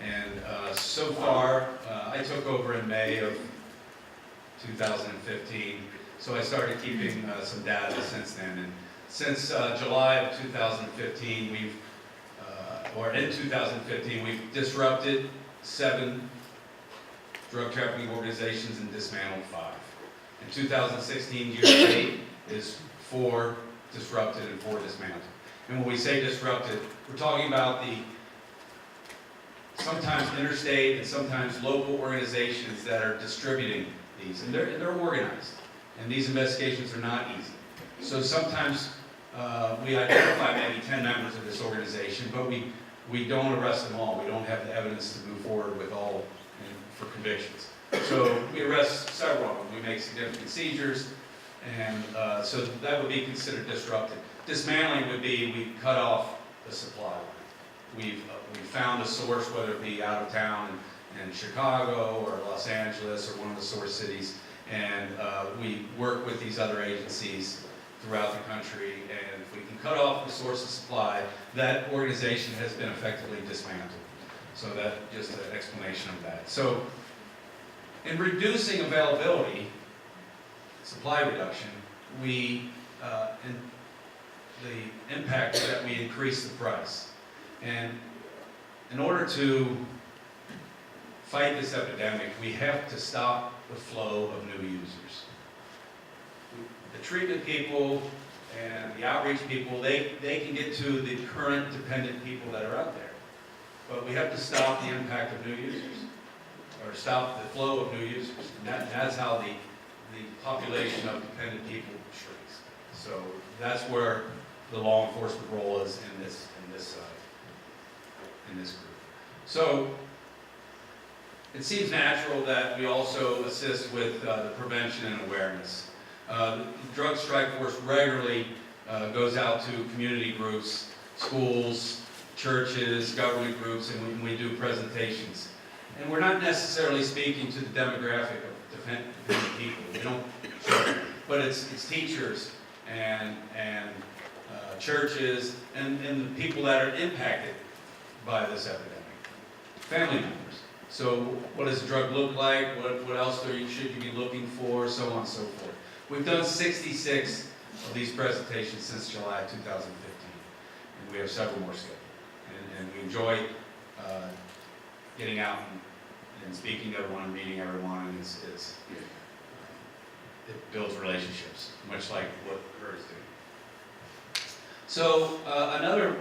[SPEAKER 8] And so far, I took over in May of 2015, so I started keeping some data since then. And since July of 2015, in 2015, we've disrupted 7 drug trafficking organizations and dismantled 5. In 2016, year to date, is 4 disrupted and 4 dismantled. And when we say disrupted, we're talking about the sometimes interstate and sometimes local organizations that are distributing these, and they're organized. And these investigations are not easy. So sometimes we identify maybe 10 members of this organization, but we don't arrest them all. We don't have the evidence to move forward with all for convictions. So we arrest several of them. We make significant seizures, and so that would be considered disrupted. Dismantling would be we cut off the supply line. We found a source, whether it be out of town in Chicago or Los Angeles or one of the source cities, and we work with these other agencies throughout the country, and if we can cut off the source of supply, that organization has been effectively dismantled. So that, just an explanation of that. So in reducing availability, supply reduction, the impact is that we increase the price. And in order to fight this epidemic, we have to stop the flow of new users. The treatment people and the outreach people, they can get to the current dependent people that are out there. But we have to stop the impact of new users, or stop the flow of new users. And that's how the population of dependent people shrinks. So that's where the law enforcement role is in this group. So it seems natural that we also assist with the prevention and awareness. The Drug Strike Force regularly goes out to community groups, schools, churches, government groups, and we do presentations. And we're not necessarily speaking to the demographic of dependent people. We don't, but it's teachers and churches and the people that are impacted by this epidemic, family members. So what does a drug look like? What else should you be looking for? So on and so forth. We've done 66 of these presentations since July 2015, and we have several more scheduled. And we enjoy getting out and speaking to everyone and meeting everyone, and it builds relationships, much like what HIRT is doing. So another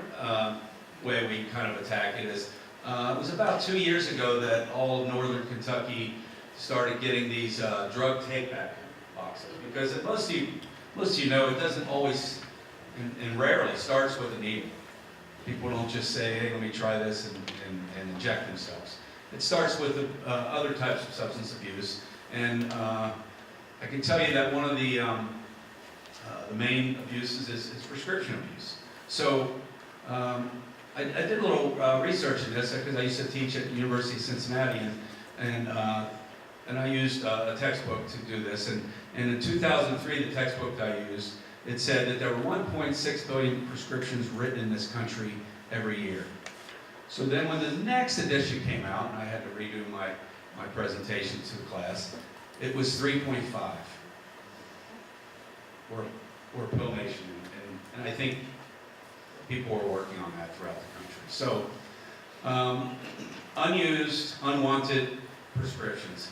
[SPEAKER 8] way we kind of attack it is, it was about 2 years ago that all of northern Kentucky started getting these drug take-back boxes, because most of you know, it doesn't always, and rarely starts with a needle. People don't just say, hey, let me try this and inject themselves. It starts with other types of substance abuse, and I can tell you that one of the main abuses is prescription abuse. So I did a little research in this because I used to teach at the University of Cincinnati, and I used a textbook to do this. And in 2003, the textbook that I used, it said that there were 1.6 billion prescriptions written in this country every year. So then when the next edition came out, and I had to redo my presentation to the class, it was 3.5. We're a pill nation, and I think people are working on that throughout the country. So unused, unwanted prescriptions.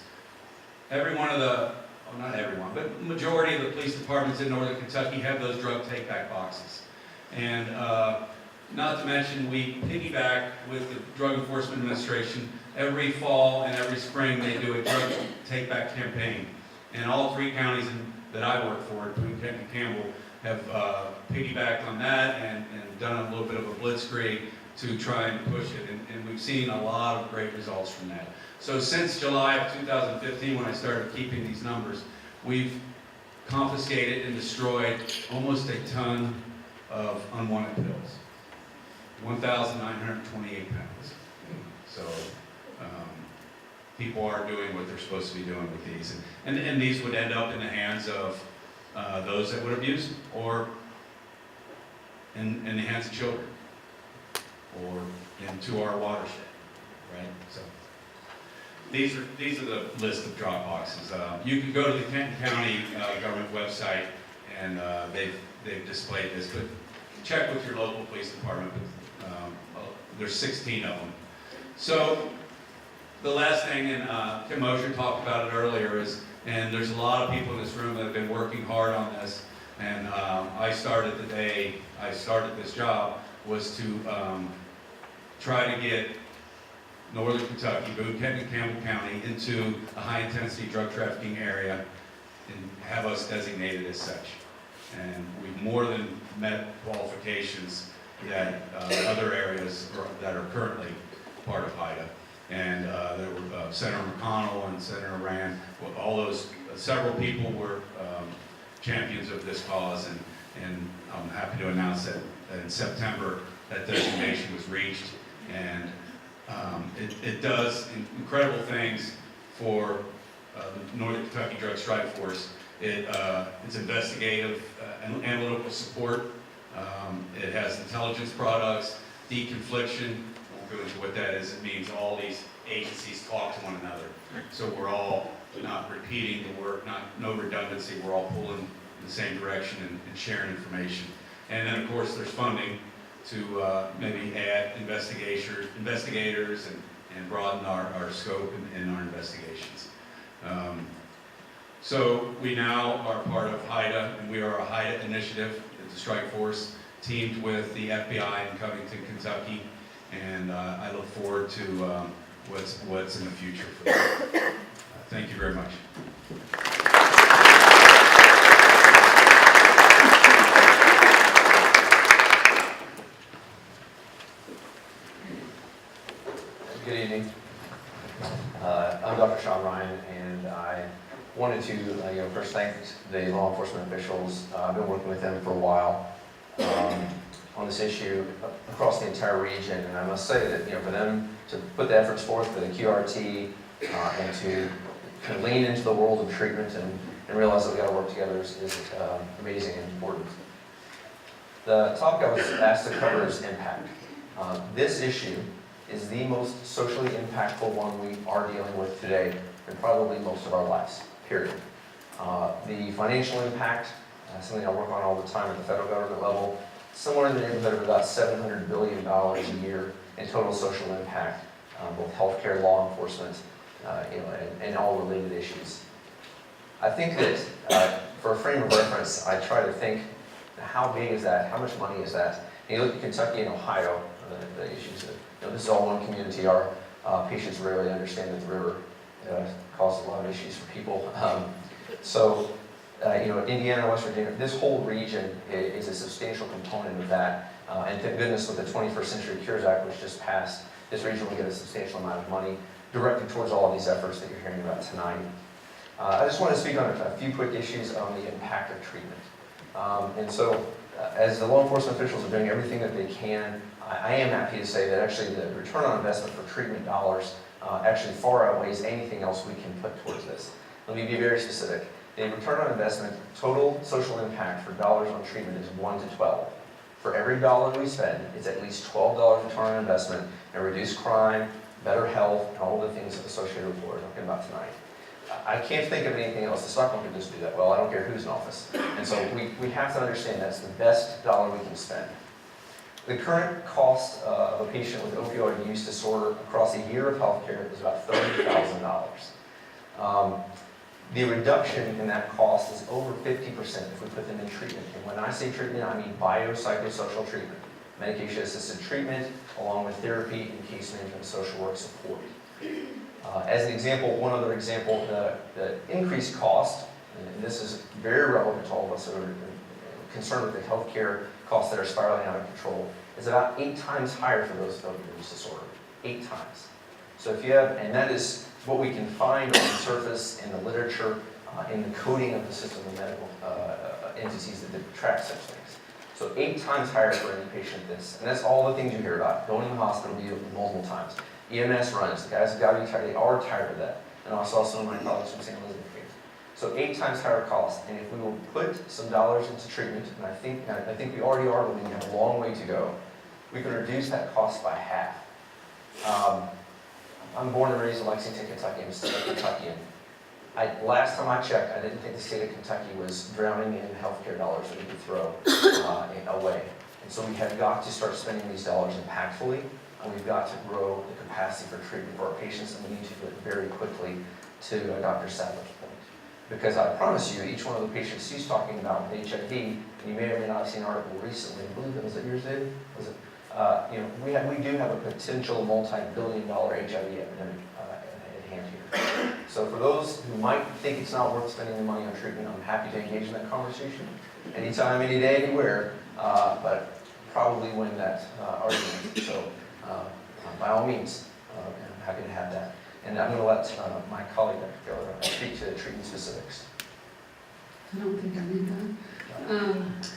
[SPEAKER 8] Every one of the, well, not everyone, but the majority of the police departments in northern Kentucky have those drug take-back boxes. And not to mention, we piggyback with the Drug Enforcement Administration. Every fall and every spring, they do a drug take-back campaign. And all 3 counties that I work for, Boone, Kent, and Campbell, have piggybacked on that and done a little bit of a blitzkrieg to try and push it. And we've seen a lot of great results from that. So since July of 2015, when I started keeping these numbers, we've confiscated and destroyed almost a ton of unwanted pills. 1,928 pounds. So people are doing what they're supposed to be doing with these. And these would end up in the hands of those that would abuse them, or in the hands of children or into our watershed, right? So these are the list of drop boxes. You can go to the Kenton County government website and they've displayed this, but check with your local police department. There's 16 of them. So the last thing, and Tim Mosher talked about it earlier, is, and there's a lot of people in this room that have been working hard on this, and I started the day I started this job was to try to get Northern Kentucky, Boone, Kent, and Campbell County into a high-intensity drug trafficking area and have us designated as such. And we've more than met qualifications that other areas that are currently part of HIDA. And there were Senator McConnell and Senator Rand, well, all those, several people were champions of this cause, and I'm happy to announce that in September that designation was reached, and it does incredible things for the Northern Kentucky Drug Strike Force. It's investigative and analytical support. It has intelligence products, deconfliction. I won't go into what that is. It means all these agencies talk to one another. So we're all not repeating the work, no redundancy. We're all pulling in the same direction and sharing information. And then, of course, there's funding to maybe add investigators and broaden our scope in our investigations. So we now are part of HIDA, and we are a HIDA initiative. It's a strike force teamed with the FBI in Covington, Kentucky, and I look forward to what's in the future for that. Thank you very much.
[SPEAKER 9] Good evening. I'm Dr. Sean Ryan, and I wanted to first thank the law enforcement officials. I've been working with them for a while on this issue across the entire region, and I must say that for them to put the efforts forth for the QRT and to kind of lean into the world of treatment and realize that we got to work together is amazing and important. The topic I was asked to cover is impact. This issue is the most socially impactful one we are dealing with today, and probably most of our lives, period. The financial impact, something I work on all the time at the federal government level, somewhere in the neighborhood of about $700 billion a year in total social impact, both healthcare, law enforcement, and all related issues. I think that for a frame of reference, I try to think, how big is that? How much money is that? And you look at Kentucky and Ohio, the issues that, this is all one community. Our patients rarely understand that the river causes a lot of issues for people. Indiana, West Virginia, this whole region is a substantial component of that. And thank goodness with the 21st Century Cures Act, which just passed, this region will get a substantial amount of money directed towards all of these efforts that you're hearing about tonight. I just want to speak on a few quick issues on the impact of treatment. As the law enforcement officials are doing everything that they can, I am happy to say that actually the return on investment for treatment dollars actually far outweighs anything else we can put towards this. Let me be very specific. The return on investment, total social impact for dollars on treatment is 1 to 12. For every dollar we spend, it's at least $12 return on investment in reduced crime, better health, and all the things associated with what we're talking about tonight. I can't think of anything else. The stock market doesn't do that well. I don't care who's in office. And so we have to understand that's the best dollar we can spend. The current cost of a patient with opioid use disorder across a year of healthcare is about $30,000. The reduction in that cost is over 50% if we put them in treatment. And when I say treatment, I mean biopsychosocial treatment. Medication-assisted treatment, along with therapy and case management and social work support. As an example, one other example, the increased cost, and this is very relevant to all of us that are concerned with the healthcare costs that are spiraling out of control, is about 8 times higher for those with opioid use disorder. 8 times. So if you have, and that is what we can find on the surface in the literature, in the coding of the system of medical entities that track such things. So 8 times higher for an inpatient this. And that's all the things you hear about. Going to the hospital multiple times. EMS runs. The guys have got to be tired. They are tired of that. And I saw some of my colleagues from St. Elizabeth here. So 8 times higher cost. And if we will put some dollars into treatment, and I think we already are, but we have a long way to go, we can reduce that cost by half. I'm born and raised in Lexington, Kentucky. I'm still a Kentuckian. Last time I checked, I didn't think the state of Kentucky was drowning in healthcare dollars that we could throw away. And so we have got to start spending these dollars impactfully, and we've got to grow the capacity for treatment for our patients, and we need to do it very quickly, to Dr. Sadler's point. Because I promise you, each one of the patients she's talking about with HIV, and you may or may not have seen an article recently, I believe it was yours, Dave? Was it? We do have a potential multi-billion-dollar HIV epidemic at hand here. So for those who might think it's not worth spending the money on treatment, I'm happy to engage in that conversation anytime, any day, anywhere, but probably win that argument. So by all means, I'm happy to have that. And I'm going to let my colleague, Dr. Keller, speak to the treatment specifics.
[SPEAKER 10] I don't think I need that.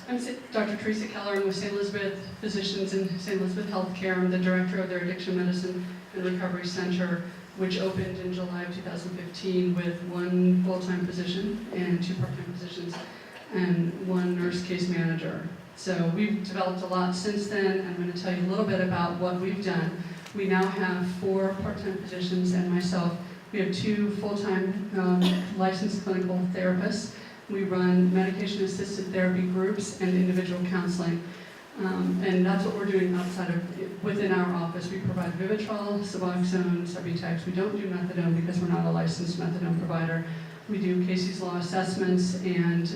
[SPEAKER 10] I'm Dr. Teresa Keller. I'm with St. Elizabeth Physicians and St. Elizabeth Healthcare. I'm the director of their Addiction Medicine and Recovery Center, which opened in July of 2015 with 1 full-time position and 2 part-time positions and 1 nurse case manager. So we've developed a lot since then. I'm going to tell you a little bit about what we've done. We now have 4 part-time positions and myself. We have 2 full-time licensed clinical therapists. We run medication-assisted therapy groups and individual counseling. And that's what we're doing within our office. We provide Vivitrol, Suboxone, Subutex. We don't do methadone because we're not a licensed methadone provider. We do Casey's Law assessments and,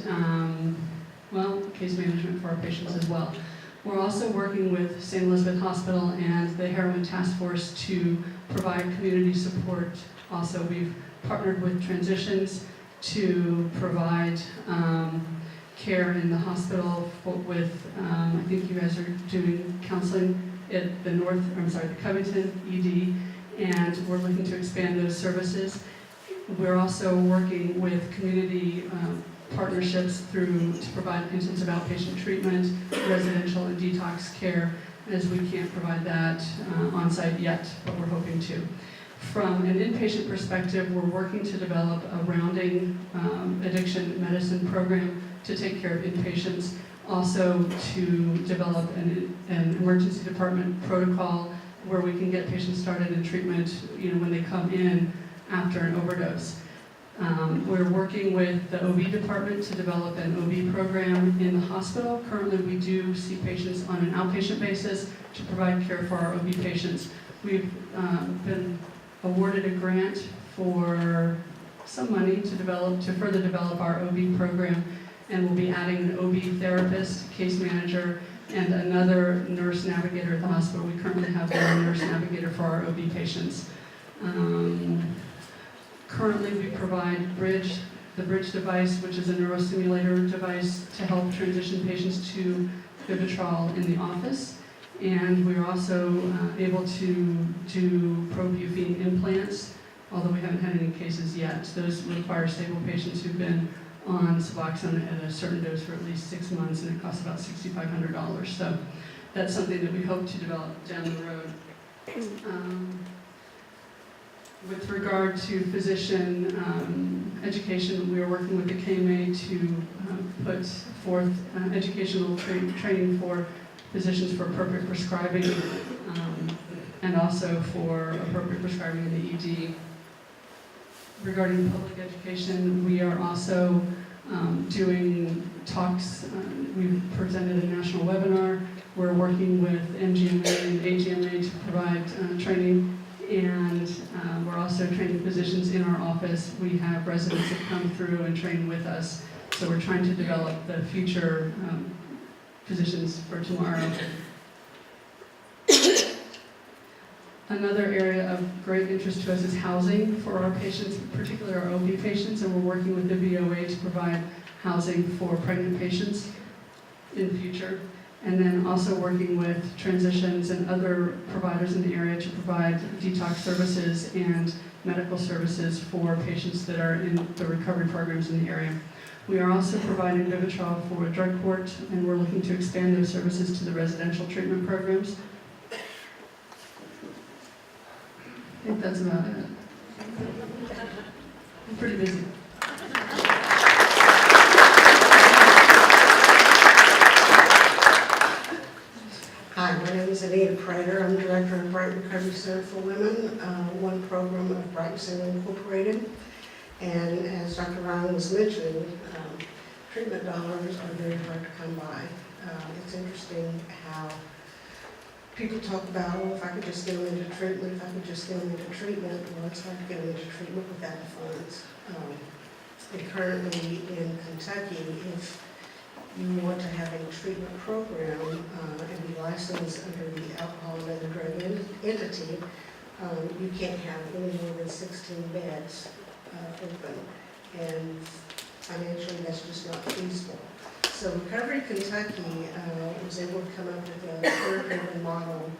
[SPEAKER 10] case management for our patients as well. We're also working with St. Elizabeth Hospital and the Heroin Task Force to provide community support. Also, we've partnered with Transitions to provide care in the hospital with, I think you guys are doing counseling at the Covington ED, and we're looking to expand those services. We're also working with community partnerships to provide intensive outpatient treatment, residential and detox care, as we can't provide that on-site yet, but we're hoping to. From an inpatient perspective, we're working to develop a rounding addiction medicine program to take care of inpatients, also to develop an emergency department protocol where we can get patients started in treatment when they come in after an overdose. We're working with the OB department to develop an OB program in the hospital. Currently, we do see patients on an outpatient basis to provide care for our OB patients. We've been awarded a grant for some money to further develop our OB program, and we'll be adding an OB therapist, case manager, and another nurse navigator at the hospital. We currently have 1 nurse navigator for our OB patients. Currently, we provide the Bridge device, which is a neurostimulator device to help transition patients to Vivitrol in the office. And we're also able to do propufene implants, although we haven't had any cases yet. Those require stable patients who've been on Suboxone at a certain dose for at least 6 months, and it costs about $6,500. So that's something that we hope to develop down the road. With regard to physician education, we are working with the KMA to put forth educational training for physicians for appropriate prescribing and also for appropriate prescribing in the ED. Regarding public education, we are also doing talks. We've presented a national webinar. We're working with MGMA and AGMA to provide training, and we're also training physicians in our office. We have residents that come through and train with us, so we're trying to develop the future physicians for tomorrow. Another area of great interest to us is housing for our patients, particularly our OB patients, and we're working with the BOA to provide housing for pregnant patients in the future. And then also working with Transitions and other providers in the area to provide detox services and medical services for patients that are in the recovery programs in the area. We are also providing Vivitrol for drug court, and we're looking to expand those services to the residential treatment programs. I think that's about it. I'm pretty busy.
[SPEAKER 11] Anita Prater. I'm Director of Bright Recovery Center for Women, one program of Bright Center Incorporated. And as Dr. Ryan was mentioning, treatment dollars are very hard to come by. It's interesting how people talk about, well, if I could just get them into treatment, if I could just get them into treatment, well, it's hard to get them into treatment without the funds. And currently in Kentucky, if you want to have a treatment program and be licensed under the alcohol and other drug entity, you can't have any more than 16 beds open. And financially, that's just not feasible. So Recovery Kentucky was able to come up with a care-driven model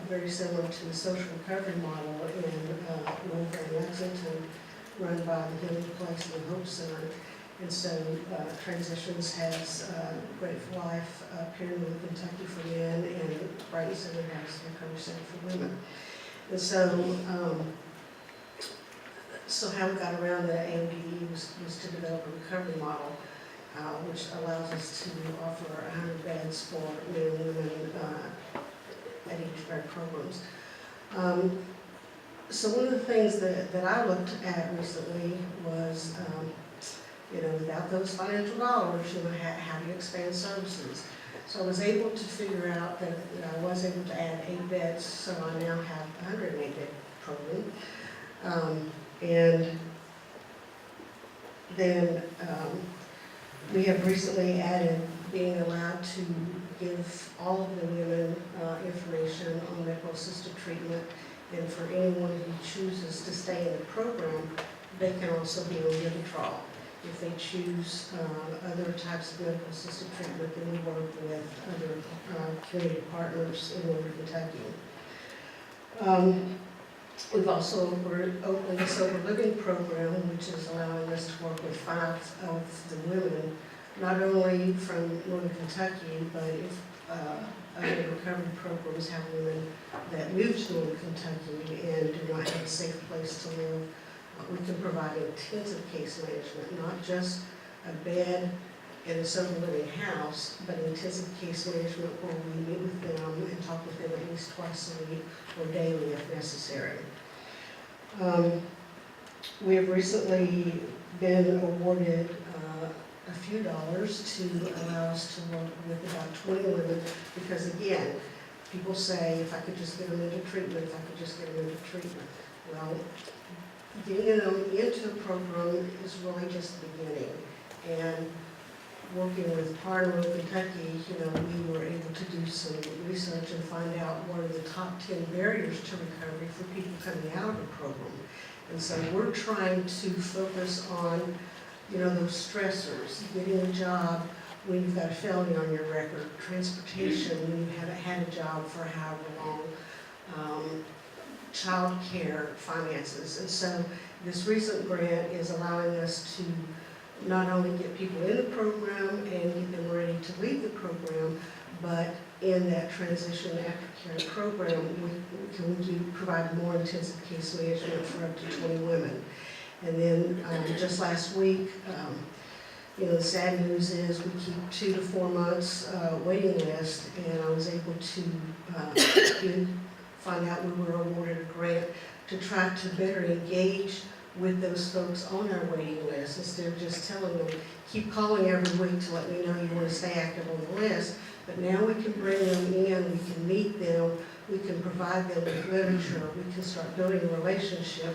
[SPEAKER 11] very similar to the social recovery model in Wilbur and Lexington, run by the Healing Place and the Hope Center. And so Transitions has Grateful Life here in Kentucky for men, and Brighton Center has Recovery Center for women. And so how we got around the AODE was to develop a recovery model, which allows us to offer 100 beds for men and women at each of our programs. So one of the things that I looked at recently was, without those financial dollars, how do you expand services? So I was able to figure out that I was able to add 8 beds, so I now have a 108-bed program. And then we have recently added being allowed to give all of the women information on medical assisted treatment, and for anyone who chooses to stay in the program, they can also be on Vivitrol. If they choose other types of medical assisted treatment, then we work with other community partners in Northern Kentucky. We're opening a sober living program, which is allowing us to work with 5 of the women, not only from Northern Kentucky, but if other recovery programs have women that move to Northern Kentucky and do not have a safe place to live, we can provide intensive case management, not just a bed in a sober living house, but intensive case management where we meet with them and talk with them at least twice a week or daily if necessary. We have recently been awarded a few dollars to allow us to work with about 20 women, because again, people say, if I could just get them into treatment, if I could just get them into treatment. Well, getting them into a program is really just the beginning. And working with Partner of Kentucky, we were able to do some research and find out what are the top 10 barriers to recovery for people coming out of the program. And so we're trying to focus on, those stressors, getting a job when you've got a felony on your record, transportation when you haven't had a job for however long, child care, finances. And so this recent grant is allowing us to not only get people in the program and get them ready to leave the program, but in that transition aftercare program, we can provide more intensive case management for up to 20 women. And then just last week, the sad news is we keep 2 to 4 months waiting list, and I was able to find out we were awarded a grant to try to better engage with those folks on our waiting list, instead of just telling them, keep calling every week to let me know you want to stay active on the list. But now we can bring them in, we can meet them, we can provide them with literature, we can start building a relationship,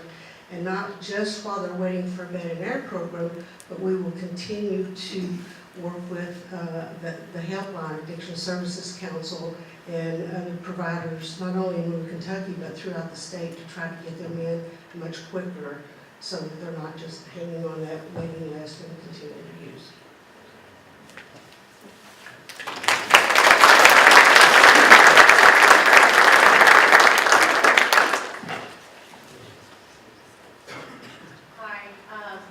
[SPEAKER 11] and not just while they're waiting for a bed in our program, but we will continue to work with the Helpline, Addiction Services Council, and other providers, not only in Northern Kentucky, but throughout the state, to try to get them in much quicker, so that they're not just hanging on that waiting list and continue to use.
[SPEAKER 12] Hi,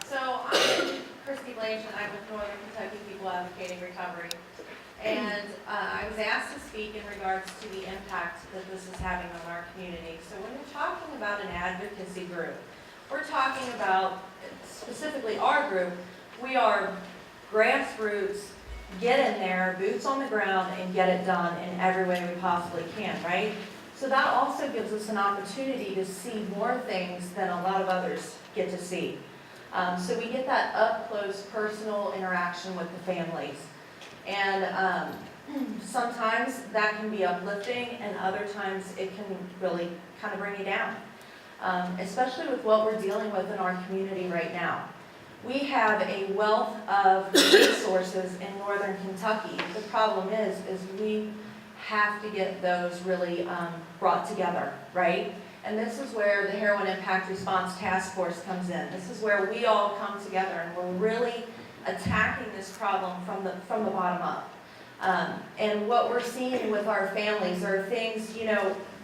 [SPEAKER 12] so I'm Christy Blanche, and I'm with Northern Kentucky People Advocating Recovery. And I was asked to speak in regards to the impact that this is having on our community. So when you're talking about an advocacy group, we're talking about, specifically our group, we are grassroots get in there, boots on the ground, and get it done in every way we possibly can, right? So that also gives us an opportunity to see more things than a lot of others get to see. So we get that up-close personal interaction with the families. And sometimes that can be uplifting, and other times it can really kind of bring you down, especially with what we're dealing with in our community right now. We have a wealth of resources in northern Kentucky. The problem is we have to get those really brought together, right? And this is where the Heroin Impact Response Task Force comes in. This is where we all come together and we're really attacking this problem from the bottom up. And what we're seeing with our families are things,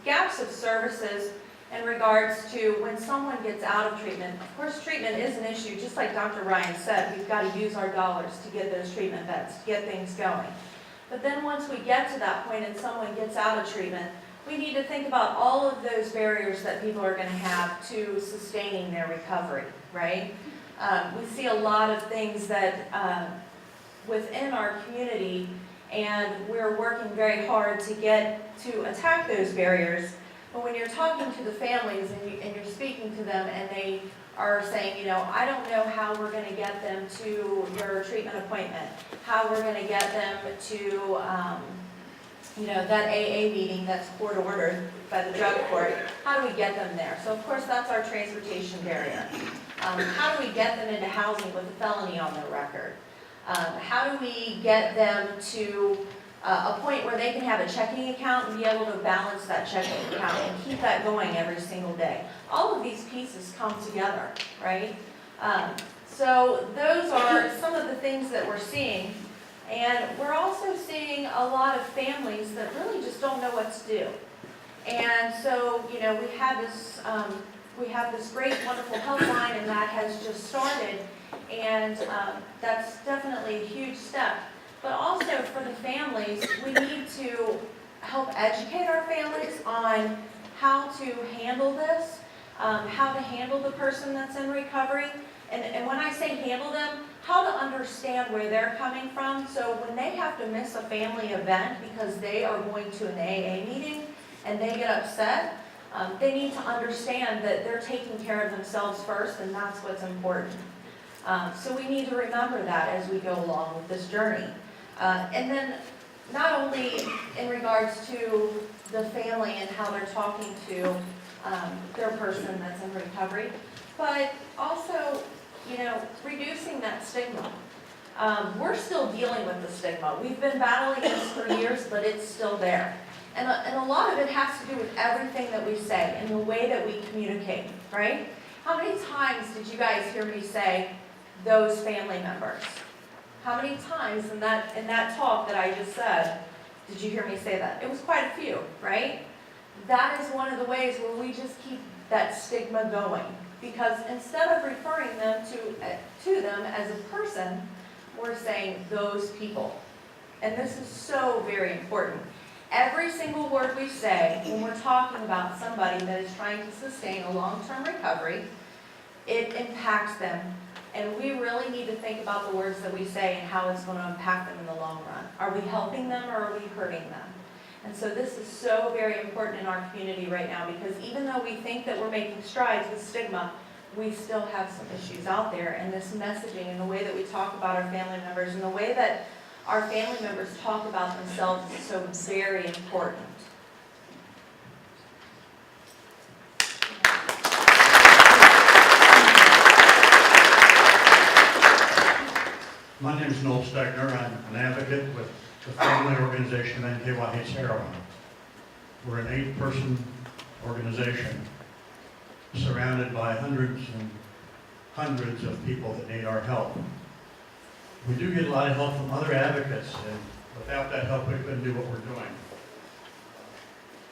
[SPEAKER 12] gaps of services in regards to when someone gets out of treatment. Of course, treatment is an issue, just like Dr. Ryan said, we've got to use our dollars to get those treatment beds, to get things going. But then once we get to that point and someone gets out of treatment, we need to think about all of those barriers that people are going to have to sustaining their recovery, right? We see a lot of things that within our community, and we're working very hard to get to attack those barriers. But when you're talking to the families and you're speaking to them and they are saying, I don't know how we're going to get them to your treatment appointment, how we're going to get them to, that AA meeting that's court ordered by the drug court, how do we get them there? So of course that's our transportation barrier. How do we get them into housing with a felony on their record? How do we get them to a point where they can have a checking account and be able to balance that checking account and keep that going every single day? All of these pieces come together, right? So those are some of the things that we're seeing. And we're also seeing a lot of families that really just don't know what to do. And so, we have this great, wonderful helpline, and that has just started. And that's definitely a huge step. But also for the families, we need to help educate our families on how to handle this, how to handle the person that's in recovery. And when I say handle them, how to understand where they're coming from. So when they have to miss a family event because they are going to an AA meeting and they get upset, they need to understand that they're taking care of themselves first, and that's what's important. So we need to remember that as we go along with this journey. And then not only in regards to the family and how they're talking to their person that's in recovery, but also, reducing that stigma. We're still dealing with the stigma. We've been battling this for years, but it's still there. And a lot of it has to do with everything that we say and the way that we communicate, right? How many times did you guys hear me say, those family members? How many times in that talk that I just said, did you hear me say that? It was quite a few, right? That is one of the ways where we just keep that stigma going. Because instead of referring them to them as a person, we're saying those people. And this is so very important. Every single word we say when we're talking about somebody that is trying to sustain a long-term recovery, it impacts them. And we really need to think about the words that we say and how it's going to impact them in the long run. Are we helping them or are we hurting them? And so this is so very important in our community right now, because even though we think that we're making strides with stigma, we still have some issues out there. And this messaging and the way that we talk about our family members and the way that our family members talk about themselves is so very important.
[SPEAKER 13] My name is Noel Stegner. I'm an advocate with the family organization NKYH Heroin. We're an 8-person organization surrounded by hundreds and hundreds of people that need our help. We do get a lot of help from other advocates, and without that help we couldn't do what we're doing.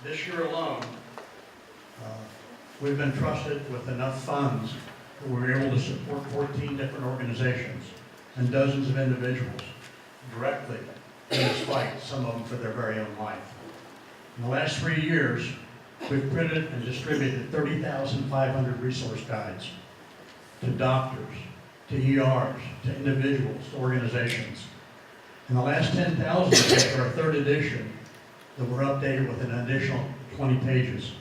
[SPEAKER 13] This year alone, we've been trusted with enough funds that we're able to support 14 different organizations and dozens of individuals directly in this fight, some of them for their very own life. In the last 3 years, we've printed and distributed 30,500 resource guides to doctors, to ERs, to individuals, to organizations. And the last 10,000 are a third edition that were updated with an additional 20 pages.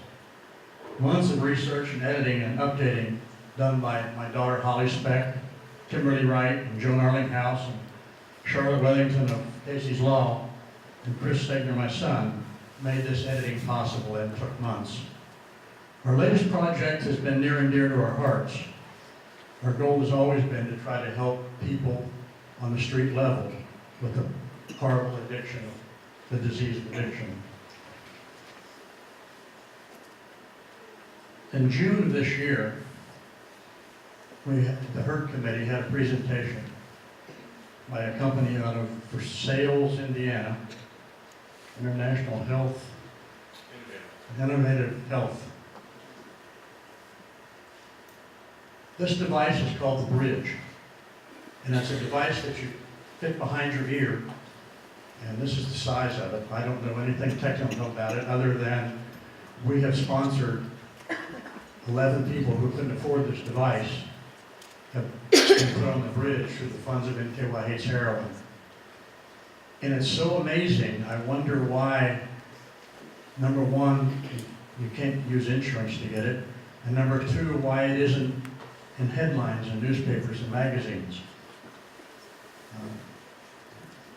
[SPEAKER 13] Months of research and editing and updating done by my daughter Holly Speck, Kimberly Wright, and Joan Arlinghouse, and Charlotte Weathington of Casey's Law, and Chris Stegner, my son, made this editing possible, and it took months. Our latest project has been near and dear to our hearts. Our goal has always been to try to help people on the street level with the horrible addiction of the disease of addiction. In June of this year, the HIRT committee had a presentation by a company out of Versailles, Indiana, International Health, Innovative Health. This device is called the Bridge, and it's a device that you fit behind your ear, and this is the size of it. I don't know anything technical about it other than we have sponsored 11 people who couldn't afford this device have been put on the bridge through the funds of NKYH's Heroin. And it's so amazing, I wonder why, number one, you can't use insurance to get it, and number two, why it isn't in headlines in newspapers and magazines.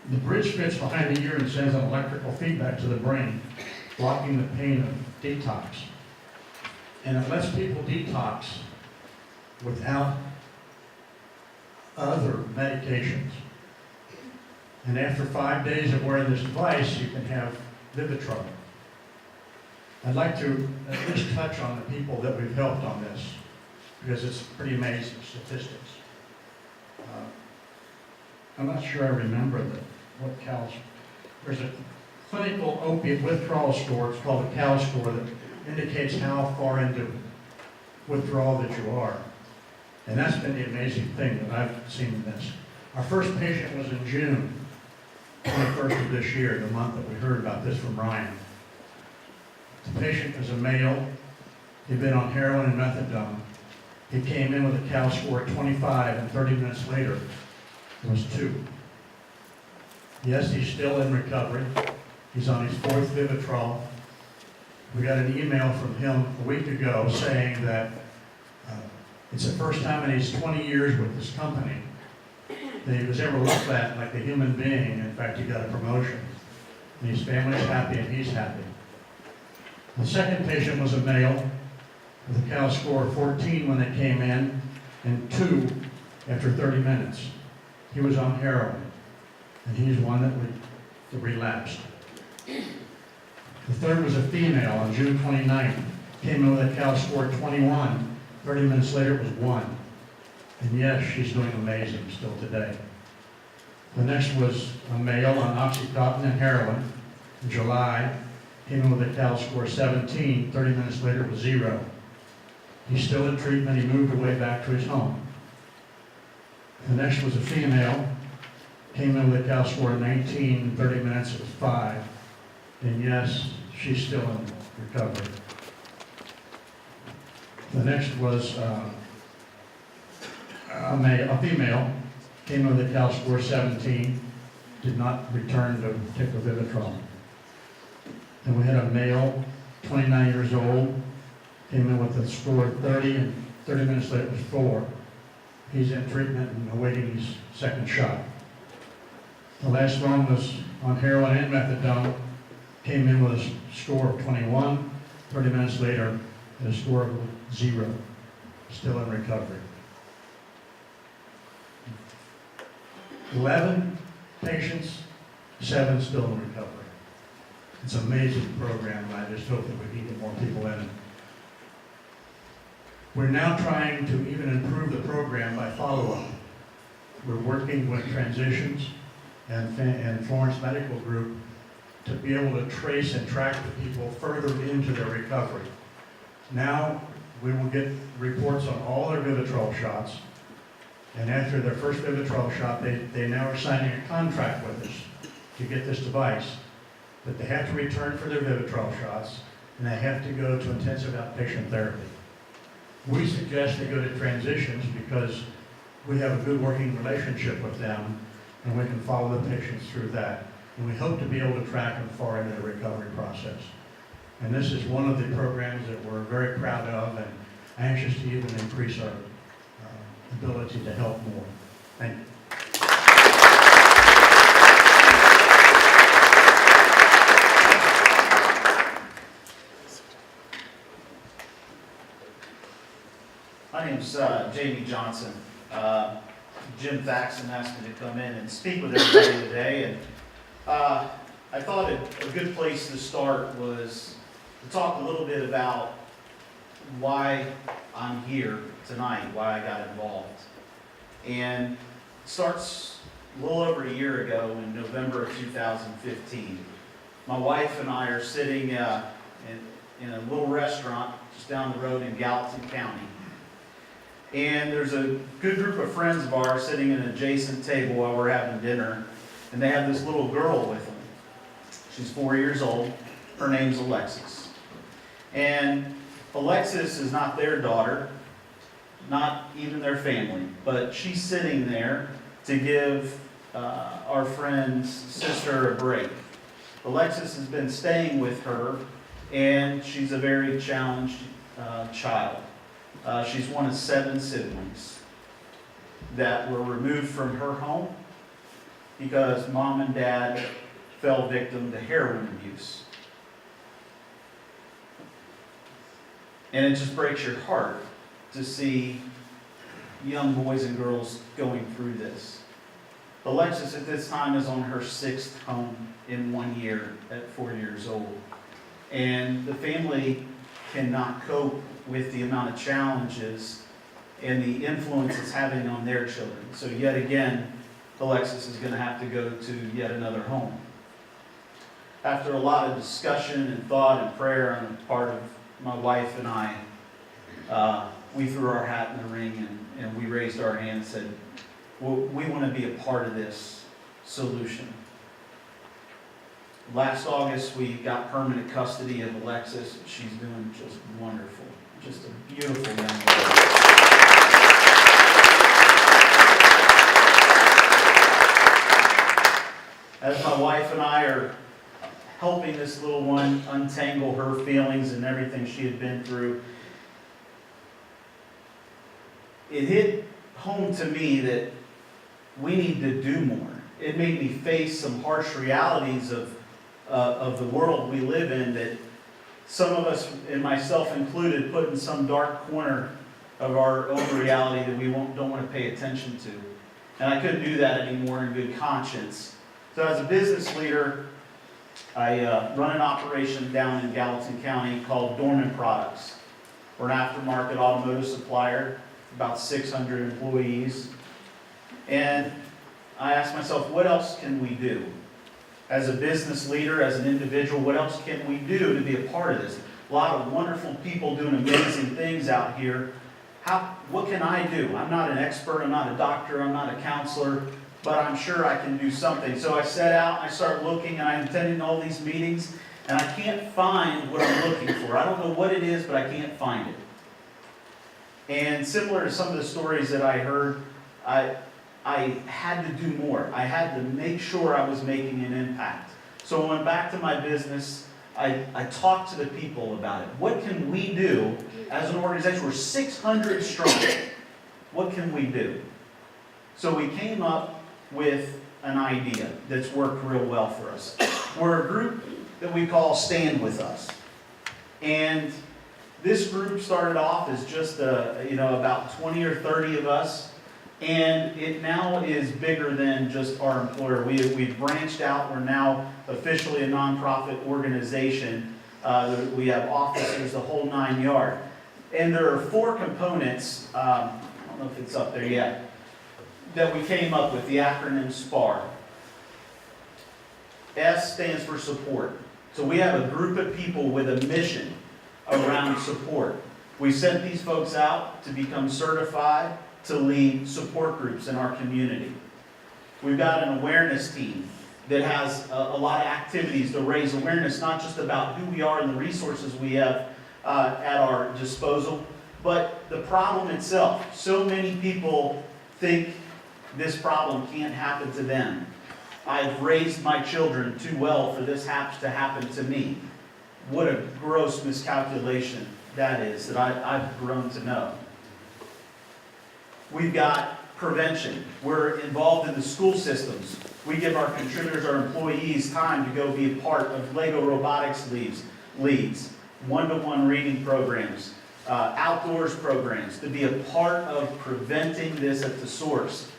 [SPEAKER 13] The bridge fits behind the ear and sends an electrical feedback to the brain, blocking the pain of detox. And it lets people detox without other medications. And after 5 days of wearing this device, you can have Vivitrol. I'd like to at least touch on the people that we've helped on this, because it's pretty amazing statistics. I'm not sure I remember what CAL. There's a clinical opiate withdrawal score, it's called a CAL score, that indicates how far into withdrawal that you are. And that's been the amazing thing that I've seen in this. Our first patient was in June 21st of this year, the month that we heard about this from Ryan. The patient was a male. He'd been on heroin and methadone. He came in with a CAL score of 25, and 30 minutes later, it was 2. Yes, he's still in recovery. He's on his 4th Vivitrol. We got an email from him a week ago saying that it's the first time in his 20 years with this company that he was ever looked at like a human being. In fact, he got a promotion. And his family's happy and he's happy. The second patient was a male with a CAL score of 14 when they came in, and 2 after 30 minutes. He was on heroin, and he's one that relapsed. The third was a female on June 29th, came in with a CAL score of 21. 30 minutes later, it was 1. And yes, she's doing amazing still today. The next was a male on Oxycontin and heroin in July, came in with a CAL score of 17. 30 minutes later, it was 0. He's still in treatment. He moved away back to his home. The next was a female, came in with a CAL score of 19. 30 minutes, it was 5. And yes, she's still in recovery. The next was a female, came in with a CAL score 17, did not return to take a Vivitrol. Then we had a male, 29 years old, came in with a score of 30, and 30 minutes later it was 4. He's in treatment and awaiting his second shot. The last one was on heroin and methadone, came in with a score of 21, 30 minutes later, a score of 0, still in recovery. 11 patients, 7 still in recovery. It's an amazing program, and I just hope that we can get more people in it. We're now trying to even improve the program by follow-up. We're working with Transitions and Florence Medical Group to be able to trace and track the people further into their recovery. Now, we will get reports on all their Vivitrol shots, and after their first Vivitrol shot, they now are signing a contract with us to get this device, but they have to return for their Vivitrol shots, and they have to go to intensive outpatient therapy. We suggest they go to Transitions because we have a good working relationship with them, and we can follow the patients through that. And we hope to be able to track them far into the recovery process. And this is one of the programs that we're very proud of and anxious to even increase our ability to help more. Thank you.
[SPEAKER 14] My name's Jamie Johnson. Jim Thaxton asked me to come in and speak with everybody today, and I thought a good place to start was to talk a little bit about why I'm here tonight, why I got involved. And it starts a little over a year ago in November of 2015. My wife and I are sitting in a little restaurant just down the road in Gallatin County. And there's a good group of friends of ours sitting at an adjacent table while we're having dinner, and they have this little girl with them. She's 4 years old. Her name's Alexis. And Alexis is not their daughter, not even their family, but she's sitting there to give our friend's sister a break. Alexis has been staying with her, and she's a very challenged child. She's one of 7 siblings that were removed from her home because mom and dad fell victim to heroin abuse. And it just breaks your heart to see young boys and girls going through this. Alexis at this time is on her 6th home in 1 year at 4 years old. And the family cannot cope with the amount of challenges and the influence it's having on their children. So yet again, Alexis is going to have to go to yet another home. After a lot of discussion and thought and prayer on the part of my wife and I, we threw our hat in the ring and we raised our hand and said, well, we want to be a part of this solution. Last August, we got permanent custody of Alexis. She's doing just wonderful. Just a beautiful young lady. As my wife and I are helping this little one untangle her feelings and everything she had been through, it hit home to me that we need to do more. It made me face some harsh realities of the world we live in that some of us, and myself included, put in some dark corner of our own reality that we don't want to pay attention to. And I couldn't do that anymore in good conscience. So as a business leader, I run an operation down in Gallatin County called Dorman Products. We're an aftermarket automotive supplier, about 600 employees. And I asked myself, what else can we do? As a business leader, as an individual, what else can we do to be a part of this? A lot of wonderful people doing amazing things out here. What can I do? I'm not an expert, I'm not a doctor, I'm not a counselor, but I'm sure I can do something. So I set out, I started looking, and I'm attending all these meetings, and I can't find what I'm looking for. I don't know what it is, but I can't find it. And similar to some of the stories that I heard, I had to do more. I had to make sure I was making an impact. So I went back to my business. I talked to the people about it. What can we do as an organization? We're 600 strong. What can we do? So we came up with an idea that's worked real well for us. We're a group that we call Stand With Us. And this group started off as just about 20 or 30 of us. And it now is bigger than just our employer. We've branched out. We're now officially a nonprofit organization. We have officers, the whole 9 yards. And there are 4 components, I don't know if it's up there yet, that we came up with, the acronym SPAR. S stands for support. So we have a group of people with a mission around support. We sent these folks out to become certified to lead support groups in our community. We've got an awareness team that has a lot of activities to raise awareness, not just about who we are and the resources we have at our disposal, but the problem itself. So many people think this problem can't happen to them. I've raised my children too well for this to happen to me. What a gross miscalculation that is that I've grown to know. We've got prevention. We're involved in the school systems. We give our contributors, our employees, time to go be a part of Lego robotics leads, one-to-one reading programs, outdoors programs, to be a part of preventing this at the source.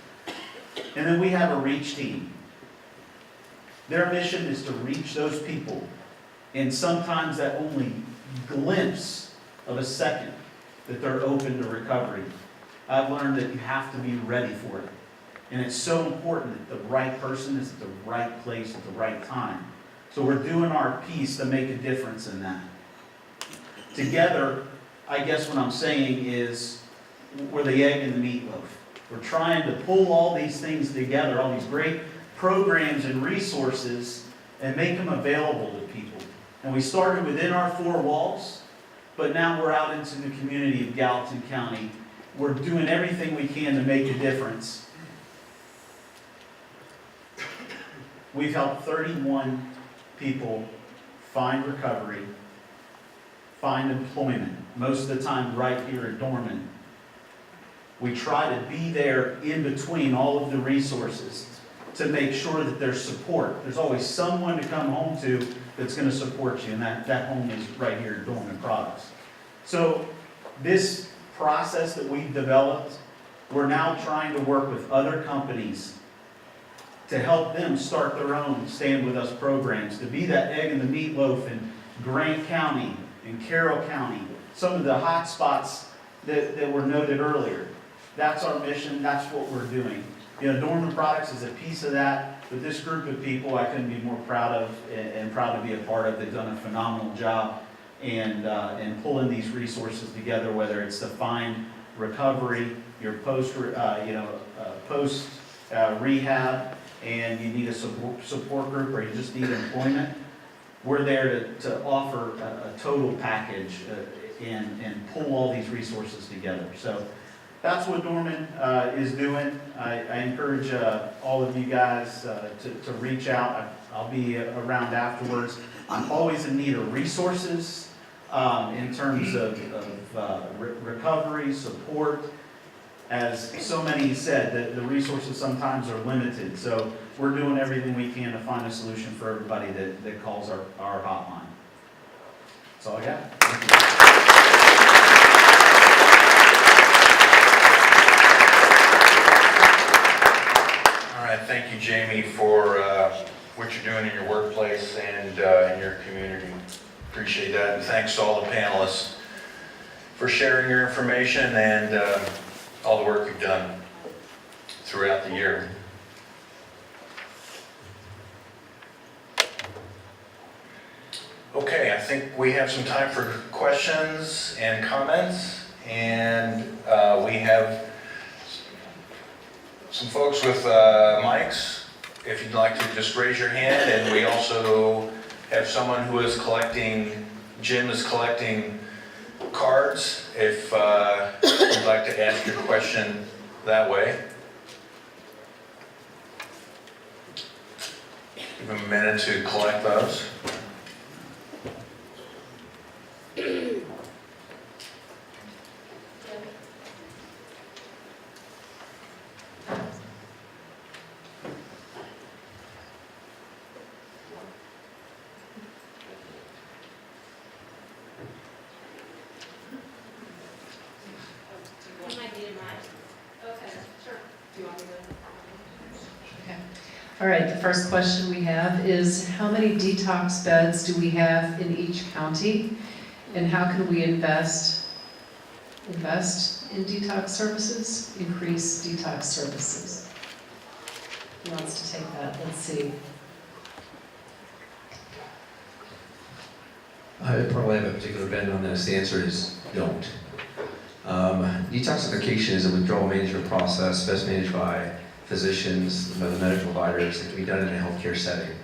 [SPEAKER 14] And then we have a reach team. Their mission is to reach those people, and sometimes that only glimpse of a second that they're open to recovery. I've learned that you have to be ready for it. And it's so important that the right person is at the right place at the right time. So we're doing our piece to make a difference in that. Together, I guess what I'm saying is we're the egg and the meatloaf. We're trying to pull all these things together, all these great programs and resources, and make them available to people. And we started within our four walls, but now we're out into the community of Gallatin County. We're doing everything we can to make a difference. We've helped 31 people find recovery, find employment, most of the time right here at Dorman. We try to be there in between all of the resources to make sure that there's support. There's always someone to come home to that's going to support you, and that home is right here at Dorman Products. So this process that we've developed, we're now trying to work with other companies to help them start their own Stand With Us programs, to be that egg in the meatloaf in Grant County, in Carroll County, some of the hot spots that were noted earlier. That's our mission, that's what we're doing. You know, Dorman Products is a piece of that, but this group of people I couldn't be more proud of and proud to be a part of. They've done a phenomenal job and pulling these resources together, whether it's to find recovery, your post rehab, and you need a support group or you just need employment. We're there to offer a total package and pull all these resources together. So that's what Dorman is doing. I encourage all of you guys to reach out. I'll be around afterwards. I'm always in need of resources in terms of recovery, support. As so many said, the resources sometimes are limited. So we're doing everything we can to find a solution for everybody that calls our hotline. That's all I got. Thank you.
[SPEAKER 1] All right, thank you, Jamie, for what you're doing in your workplace and in your community. Appreciate that, and thanks to all the panelists for sharing your information and all the work you've done throughout the year. Okay, I think we have some time for questions and comments, and we have some folks with mics. If you'd like to just raise your hand, and we also have someone who is collecting, Jim is collecting cards, if you'd like to ask your question that way. Give them a minute to collect those.
[SPEAKER 2] All right, the first question we have is, how many detox beds do we have in each county? And how can we invest in detox services, increase detox services? Who wants to take that? Let's see.
[SPEAKER 9] I probably have a particular bend on this. The answer is don't. Detoxification is a withdrawal management process best managed by physicians, by the medical providers. It can be done in a healthcare setting.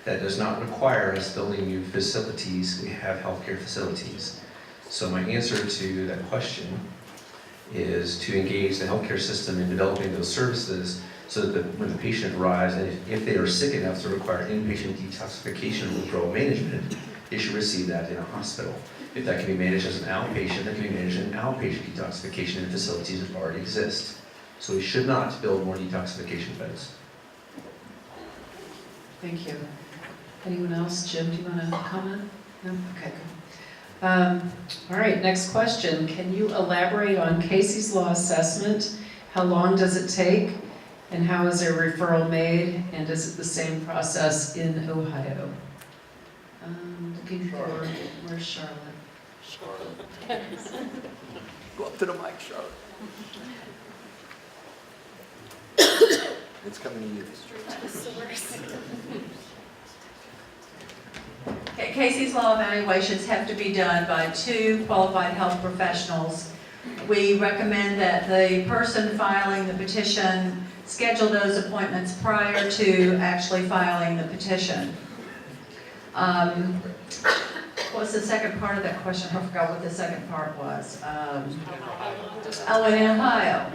[SPEAKER 9] That does not require us building new facilities. We have healthcare facilities. So my answer to that question is to engage the healthcare system in developing those services so that when the patient arrives, and if they are sick enough to require inpatient detoxification or withdrawal management, they should receive that in a hospital. If that can be managed as an outpatient, that can be managed in outpatient detoxification in facilities that already exist. So we should not build more detoxification beds.
[SPEAKER 2] Thank you. Anyone else? Jim, do you want to comment? No? Okay, good. All right, next question. Can you elaborate on Casey's Law assessment? How long does it take? And how is a referral made? And is it the same process in Ohio? Looking for, where's Charlotte?
[SPEAKER 9] Go up to the mic, Charlotte. It's coming to you.
[SPEAKER 5] Okay, Casey's Law evaluations have to be done by 2 qualified health professionals. We recommend that the person filing the petition schedule those appointments prior to actually filing the petition. What's the second part of that question? I forgot what the second part was. Oh, in Ohio.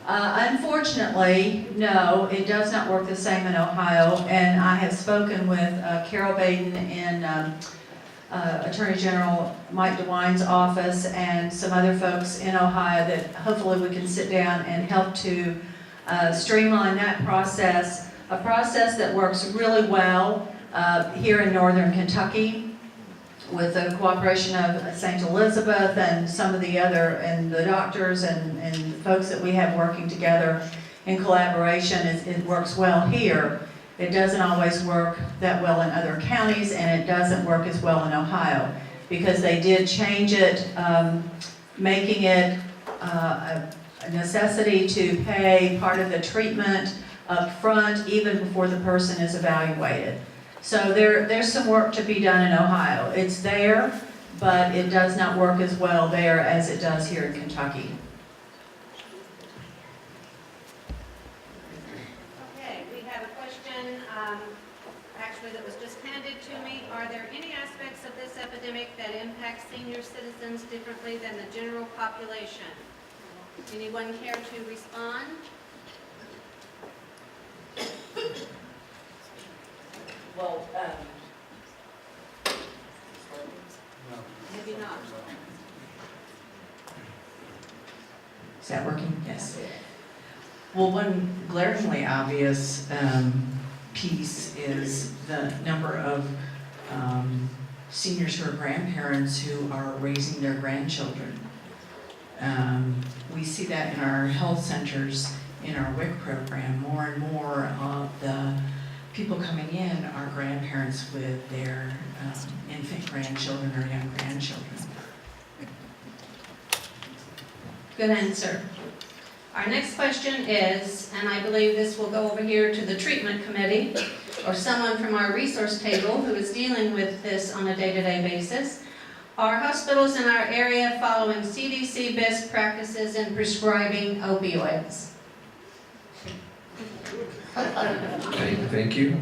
[SPEAKER 5] Unfortunately, no, it does not work the same in Ohio, and I have spoken with Carol Baden in Attorney General Mike DeWine's office and some other folks in Ohio that hopefully we can sit down and help to streamline that process, a process that works really well here in northern Kentucky with the cooperation of St. Elizabeth and some of the other, and the doctors and folks that we have working together in collaboration. It works well here. It doesn't always work that well in other counties, and it doesn't work as well in Ohio because they did change it, making it a necessity to pay part of the treatment up front even before the person is evaluated. So there's some work to be done in Ohio. It's there, but it does not work as well there as it does here in Kentucky.
[SPEAKER 12] Okay, we have a question, actually that was just handed to me. Are there any aspects of this epidemic that impact senior citizens differently than the general population? Anyone care to respond?
[SPEAKER 5] Well,
[SPEAKER 12] Maybe not.
[SPEAKER 5] is that working? Yes. Well, one glaringly obvious piece is the number of seniors who are grandparents who are raising their grandchildren. We see that in our health centers, in our WIC program. More and more of the people coming in are grandparents with their infant grandchildren or young grandchildren.
[SPEAKER 12] Good answer. Our next question is, and I believe this will go over here to the treatment committee or someone from our resource table who is dealing with this on a day-to-day basis. Are hospitals in our area following CDC best practices in prescribing opioids?
[SPEAKER 9] Thank you.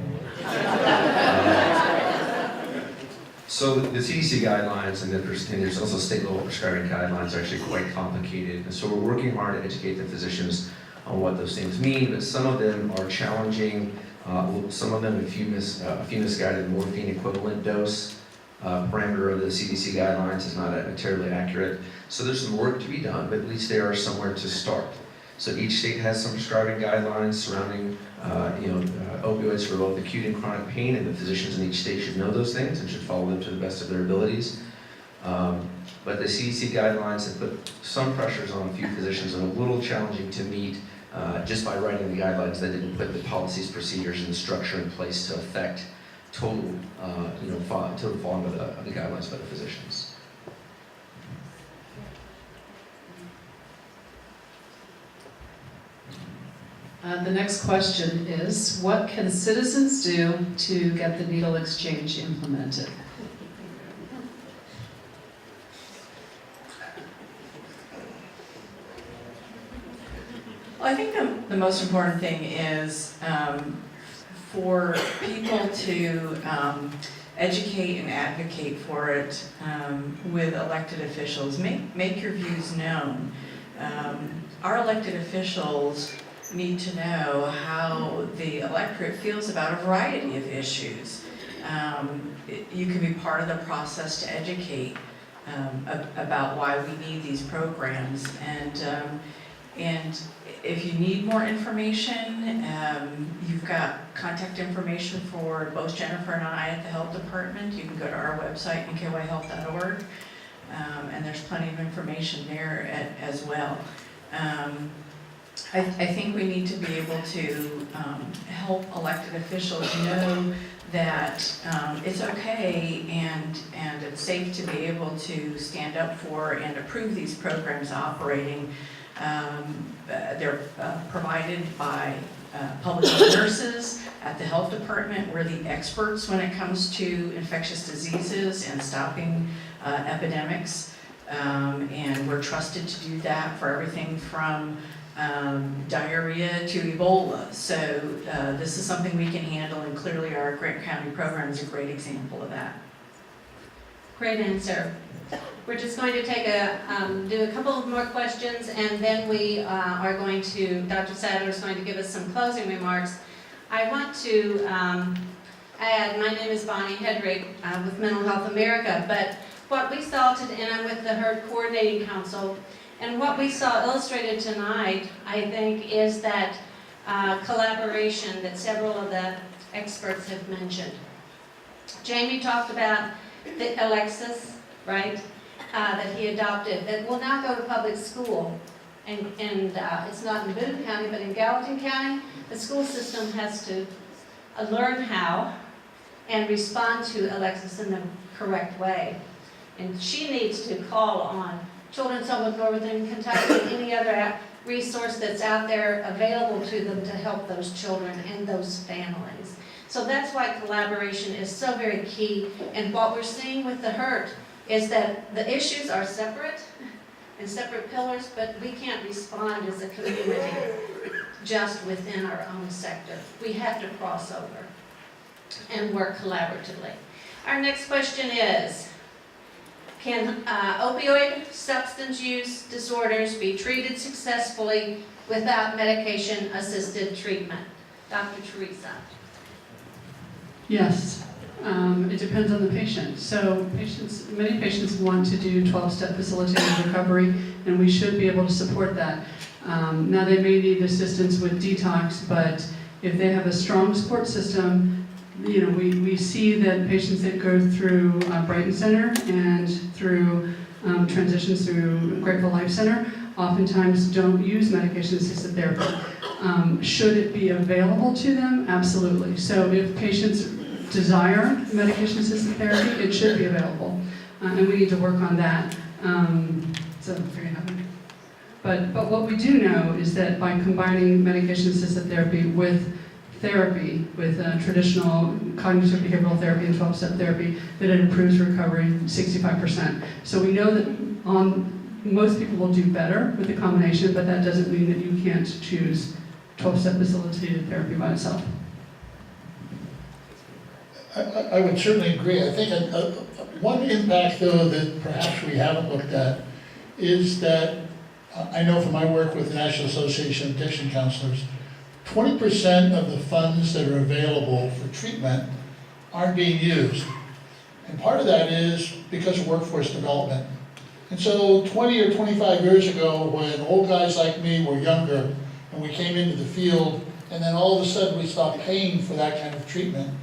[SPEAKER 9] So the CDC guidelines and there's also state level prescribing guidelines are actually quite complicated. And so we're working hard to educate the physicians on what those things mean, but some of them are challenging. Some of them, if you misguided morphine equivalent dose parameter of the CDC guidelines is not terribly accurate. So there's some work to be done, but at least they are somewhere to start. So each state has some prescribing guidelines surrounding opioids for both acute and chronic pain, and the physicians in each state should know those things and should follow them to the best of their abilities. But the CDC guidelines have put some pressures on a few physicians and a little challenging to meet just by writing the guidelines. They didn't put the policies, procedures, and the structure in place to affect total following of the guidelines by the physicians.
[SPEAKER 2] The next question is, what can citizens do to get the needle exchange implemented?
[SPEAKER 5] Well, I think the most important thing is for people to educate and advocate for it with elected officials. Make your views known.
[SPEAKER 15] Our elected officials need to know how the electorate feels about a variety of issues. You can be part of the process to educate about why we need these programs. And if you need more information, you've got contact information for both Jennifer and I at the Health Department. You can go to our website, nkyhealth.org, and there's plenty of information there as well. I think we need to be able to help elected officials know that it's okay and it's safe to be able to stand up for and approve these programs operating. They're provided by public health nurses at the health department. We're the experts when it comes to infectious diseases and stopping epidemics. And we're trusted to do that for everything from diarrhea to Ebola. So this is something we can handle, and clearly our Grant County program is a great example of that.
[SPEAKER 16] Great answer. We're just going to take do a couple of more questions, and then we are going to, Dr. Sadler is going to give us some closing remarks. I want to add, my name is Bonnie Hedrick with Mental Health America, but what we saw today, and I'm with the HIRT Coordinating Council, and what we saw illustrated tonight, I think, is that collaboration that several of the experts have mentioned. Jamie talked about the Alexis, right, that he adopted, that will now go to public school. And it's not in Boone County, but in Gallatin County, the school system has to learn how and respond to Alexis in the correct way. And she needs to call on Children's Home of Northern Kentucky and any other resource that's out there available to them to help those children and those families. So that's why collaboration is so very key. And what we're seeing with the HIRT is that the issues are separate and separate pillars, but we can't respond as a community just within our own sector. We have to cross over and work collaboratively. Our next question is, can opioid substance use disorders be treated successfully without medication-assisted treatment? Dr. Teresa.
[SPEAKER 10] Yes, it depends on the patient. So many patients want to do 12-step facilitated recovery, and we should be able to support that. Now they may need assistance with detox, but if they have a strong support system, you know, we see that patients that go through Brighton Center and through transitions through Grateful Life Center oftentimes don't use medication-assisted therapy. Should it be available to them? Absolutely. So if patients desire medication-assisted therapy, it should be available. And we need to work on that. So there you have it. But what we do know is that by combining medication-assisted therapy with therapy, with traditional cognitive behavioral therapy and 12-step therapy, that it improves recovery 65%. So we know that most people will do better with the combination, but that doesn't mean that you can't choose 12-step facilitated therapy by itself.
[SPEAKER 3] I would certainly agree. I think one impact, though, that perhaps we haven't looked at is that I know from my work with the National Association of Addiction Counselors, 20% of the funds that are available for treatment aren't being used. And part of that is because of workforce development. And so 20 or 25 years ago, when old guys like me were younger and we came into the field, and then all of a sudden we stopped paying for that kind of treatment.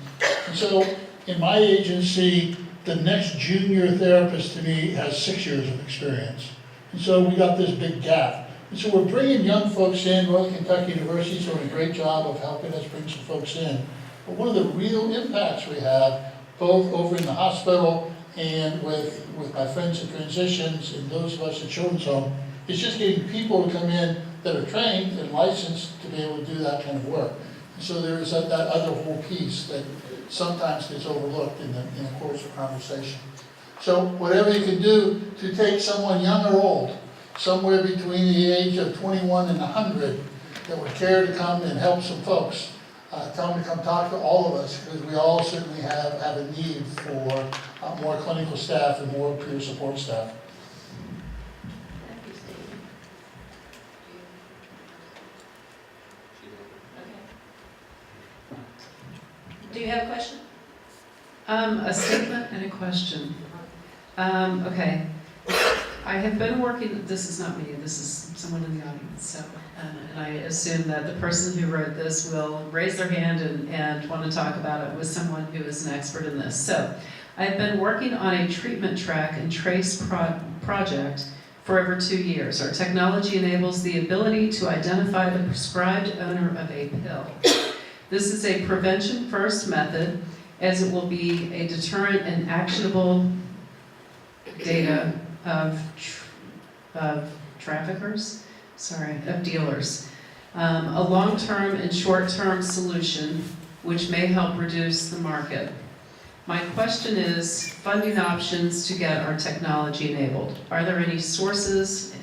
[SPEAKER 3] And so in my agency, the next junior therapist to me has 6 years of experience. And so we got this big gap. And so we're bringing young folks in. Northern Kentucky University is doing a great job of helping us bring some folks in. But one of the real impacts we have, both over in the hospital and with my friends at Transitions and those of us at Children's Home, is just getting people to come in that are trained and licensed to be able to do that kind of work. And so there is that other whole piece that sometimes gets overlooked in the course of conversation. So whatever you can do to take someone young or old, somewhere between the age of 21 and 100, that would care to come and help some folks, tell them to come talk to all of us, because we all certainly have a need for more clinical staff and more peer support staff.
[SPEAKER 16] you have a question?
[SPEAKER 2] A statement and a question. Okay. I have been working, this is not me, this is someone in the audience, so, and I assume that the person who wrote this will raise their hand and want to talk about it with someone who is an expert in this. So, I've been working on a treatment track and trace project for over 2 years. Our technology enables the ability to identify the prescribed owner of a pill. This is a prevention-first method, as it will be a deterrent and actionable data of traffickers, of dealers. A long-term and short-term solution which may help reduce the market. My question is funding options to get our technology enabled. Are there any resources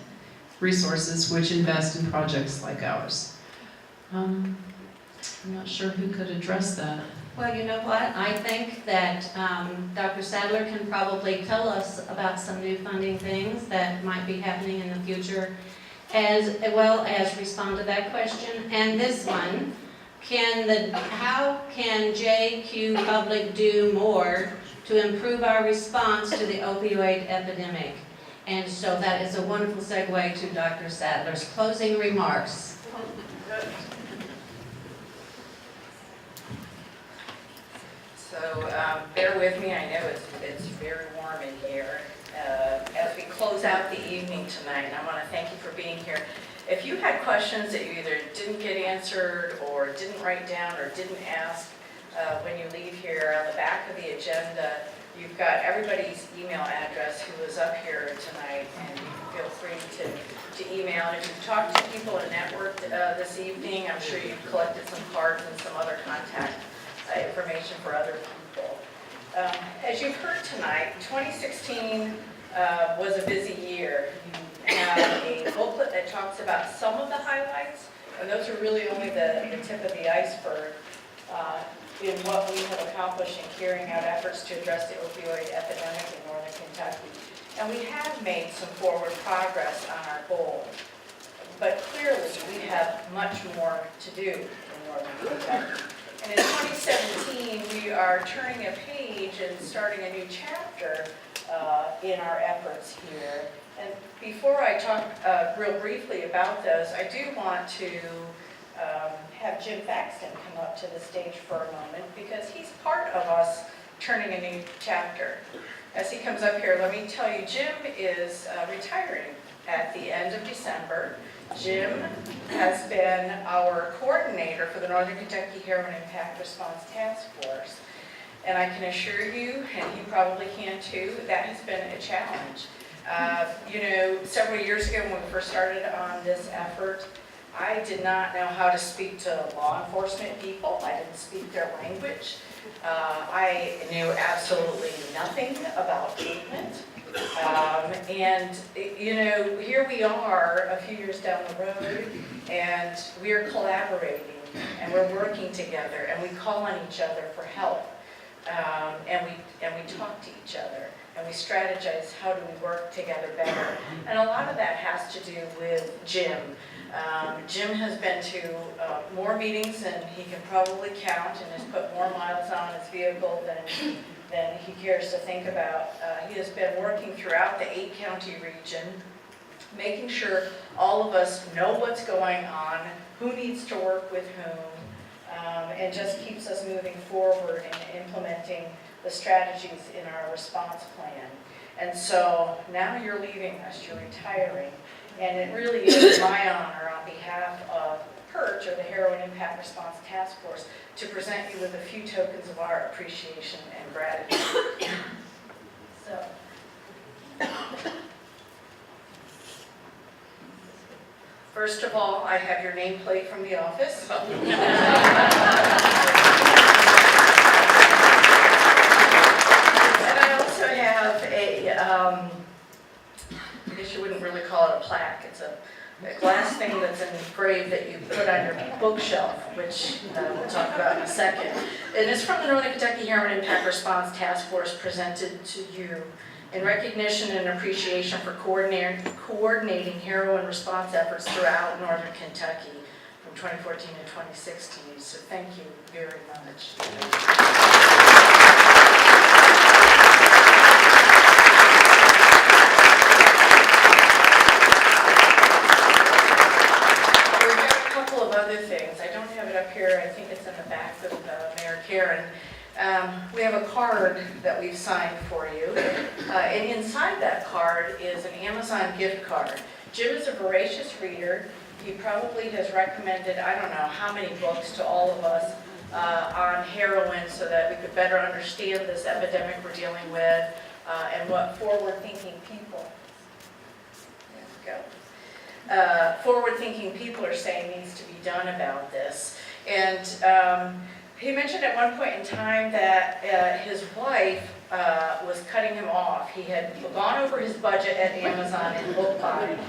[SPEAKER 2] which invest in projects like ours? I'm not sure who could address that.
[SPEAKER 16] Well, you know what? I think that Dr. Sadler can probably tell us about some new funding things that might be happening in the future, as well as respond to that question. And this one, how can JQ Public do more to improve our response to the opioid epidemic? And so that is a wonderful segue to Dr. Sadler's closing remarks.
[SPEAKER 17] So bear with me, I know it's very warm in here. As we close out the evening tonight, and I want to thank you for being here. If you had questions that you either didn't get answered or didn't write down or didn't ask when you leave here, on the back of the agenda, you've got everybody's email address who was up here tonight, and you can feel free to email. And if you've talked to people and networked this evening, I'm sure you've collected some cards and some other contact information for other people. As you've heard tonight, 2016 was a busy year. You have a booklet that talks about some of the highlights, and those are really only the tip of the iceberg in what we have accomplished in carrying out efforts to address the opioid epidemic in Northern Kentucky. And we have made some forward progress on our goal, but clearly we have much more to do in Northern Kentucky. And in 2017, we are turning a page and starting a new chapter in our efforts here. And before I talk real briefly about those, I do want to have Jim Thaxton come up to the stage for a moment, because he's part of us turning a new chapter. As he comes up here, let me tell you, Jim is retiring at the end of December. Jim has been our coordinator for the Northern Kentucky Heroin Impact Response Task Force. And I can assure you, and he probably can too, that has been a challenge. Several years ago when we first started on this effort, I did not know how to speak to law enforcement people. I didn't speak their language. I knew absolutely nothing about treatment. Here we are a few years down the road, and we're collaborating, and we're working together, and we call on each other for help, and we talk to each other, and we strategize how do we work together better. And a lot of that has to do with Jim. Jim has been to more meetings than he can probably count, and has put more miles on his vehicle than he cares to think about. He has been working throughout the 8-county region, making sure all of us know what's going on, who needs to work with whom, and just keeps us moving forward and implementing the strategies in our response plan. And so now you're leaving us, you're retiring, and it really is my honor on behalf of HIRT, or the Heroin Impact Response Task Force, to present you with a few tokens of our appreciation and gratitude. So, first of all, I have your nameplate from the office. And I also have I guess you wouldn't really call it a plaque, it's a glass thing that's engraved that you put on your bookshelf, which we'll talk about in a second. And it's from the Northern Kentucky Heroin Impact Response Task Force, presented to you in recognition and appreciation for coordinating heroin response efforts throughout Northern Kentucky, from from 2014 to 2016. So thank you very much. We've got a couple of other things. I don't have it up here. I think it's in the back of Mayor Karen. We have a card that we've signed for you. And inside that card is an Amazon gift card. Jim is a voracious reader. He probably has recommended, I don't know how many books to all of us on heroin so that we could better understand this epidemic we're dealing with and what forward-thinking people, forward-thinking people are saying needs to be done about this. And he mentioned at one point in time that his wife was cutting him off. He had gone over his budget at Amazon in book buying.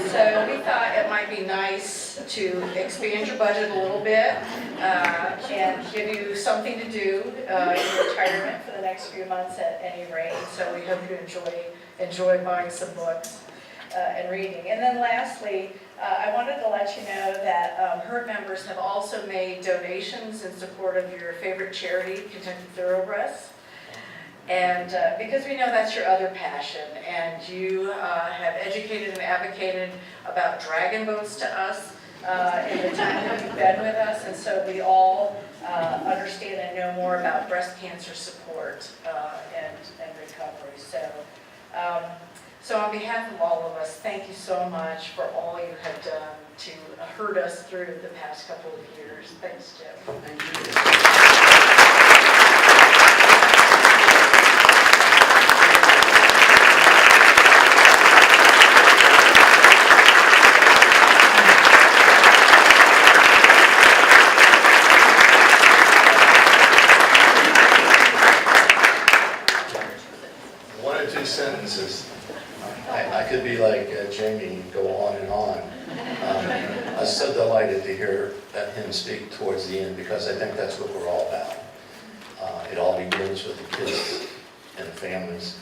[SPEAKER 17] So we thought it might be nice to expand your budget a little bit and give you something to do in retirement for the next few months at any rate. So we hope you enjoy buying some books and reading. And then lastly, I wanted to let you know that HIRT members have also made donations in support of your favorite charity, Kentucky Thoroughbreds. And because we know that's your other passion, and you have educated and advocated about dragon boats to us in the time that you've been with us, and so we all understand and know more about breast cancer support and recovery. So on behalf of all of us, thank you so much for all you have done to herd us through the past couple of years. Thanks, Jim.
[SPEAKER 14] Thank you.
[SPEAKER 18] One or two sentences. I could be like Jamie and go on and on. I was so delighted to hear him speak towards the end because I think that's what we're all about. It all begins with the kids and the families,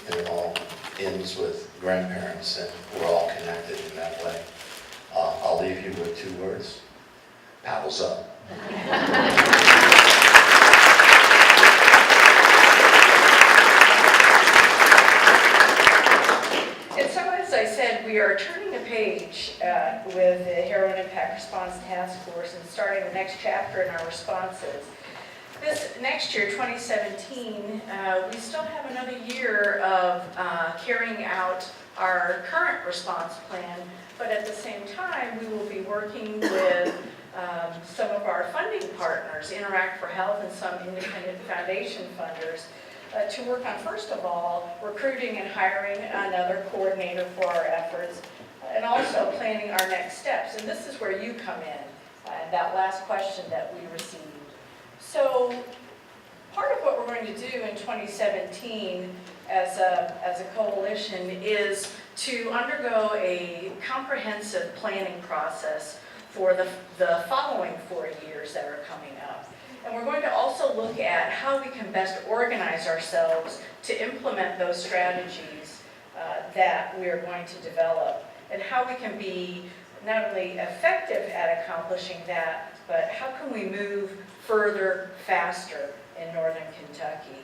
[SPEAKER 18] and it all ends with grandparents, and we're all connected in that way. I'll leave you with two words: paddles up.
[SPEAKER 17] And so, as I said, we are turning a page with the Heroin Impact Response Task Force and starting the next chapter in our responses. This next year, 2017, we still have another year of carrying out our current response plan, but at the same time, we will be working with some of our funding partners, Interact for Health and some independent foundation funders, to work on, first of all, recruiting and hiring another coordinator for our efforts, and also planning our next steps. And this is where you come in, and that last question that we received. So part of what we're going to do in 2017 as a coalition is to undergo a comprehensive planning process for the following 4 years that are coming up. And we're going to also look at how we can best organize ourselves to implement those strategies that we are going to develop, and how we can be not only effective at accomplishing that, but how can we move further, faster in Northern Kentucky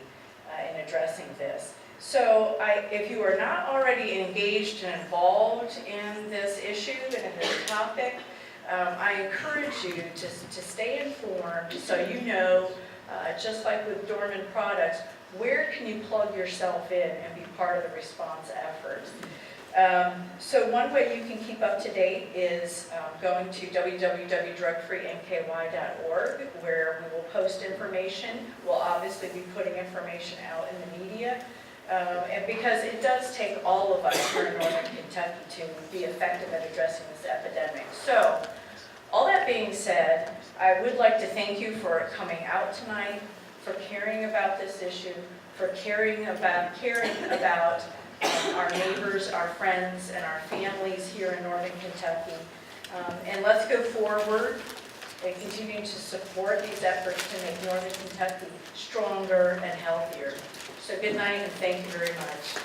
[SPEAKER 17] in addressing this. So if you are not already engaged and involved in this issue and in this topic, I encourage you to stay informed so you know, just like with dormant products, where can you plug yourself in and be part of the response efforts. So one way you can keep up to date is going to www.drugfreenky.org, where we will post information. We'll obviously be putting information out in the media. And because it does take all of us here in Northern Kentucky to be effective at addressing this epidemic. So, all that being said, I would like to thank you for coming out tonight, for caring about this issue, for caring about our neighbors, our friends, and our families here in Northern Kentucky. And let's go forward and continue to support these efforts to make Northern Kentucky stronger and healthier. So good night, and thank you very much.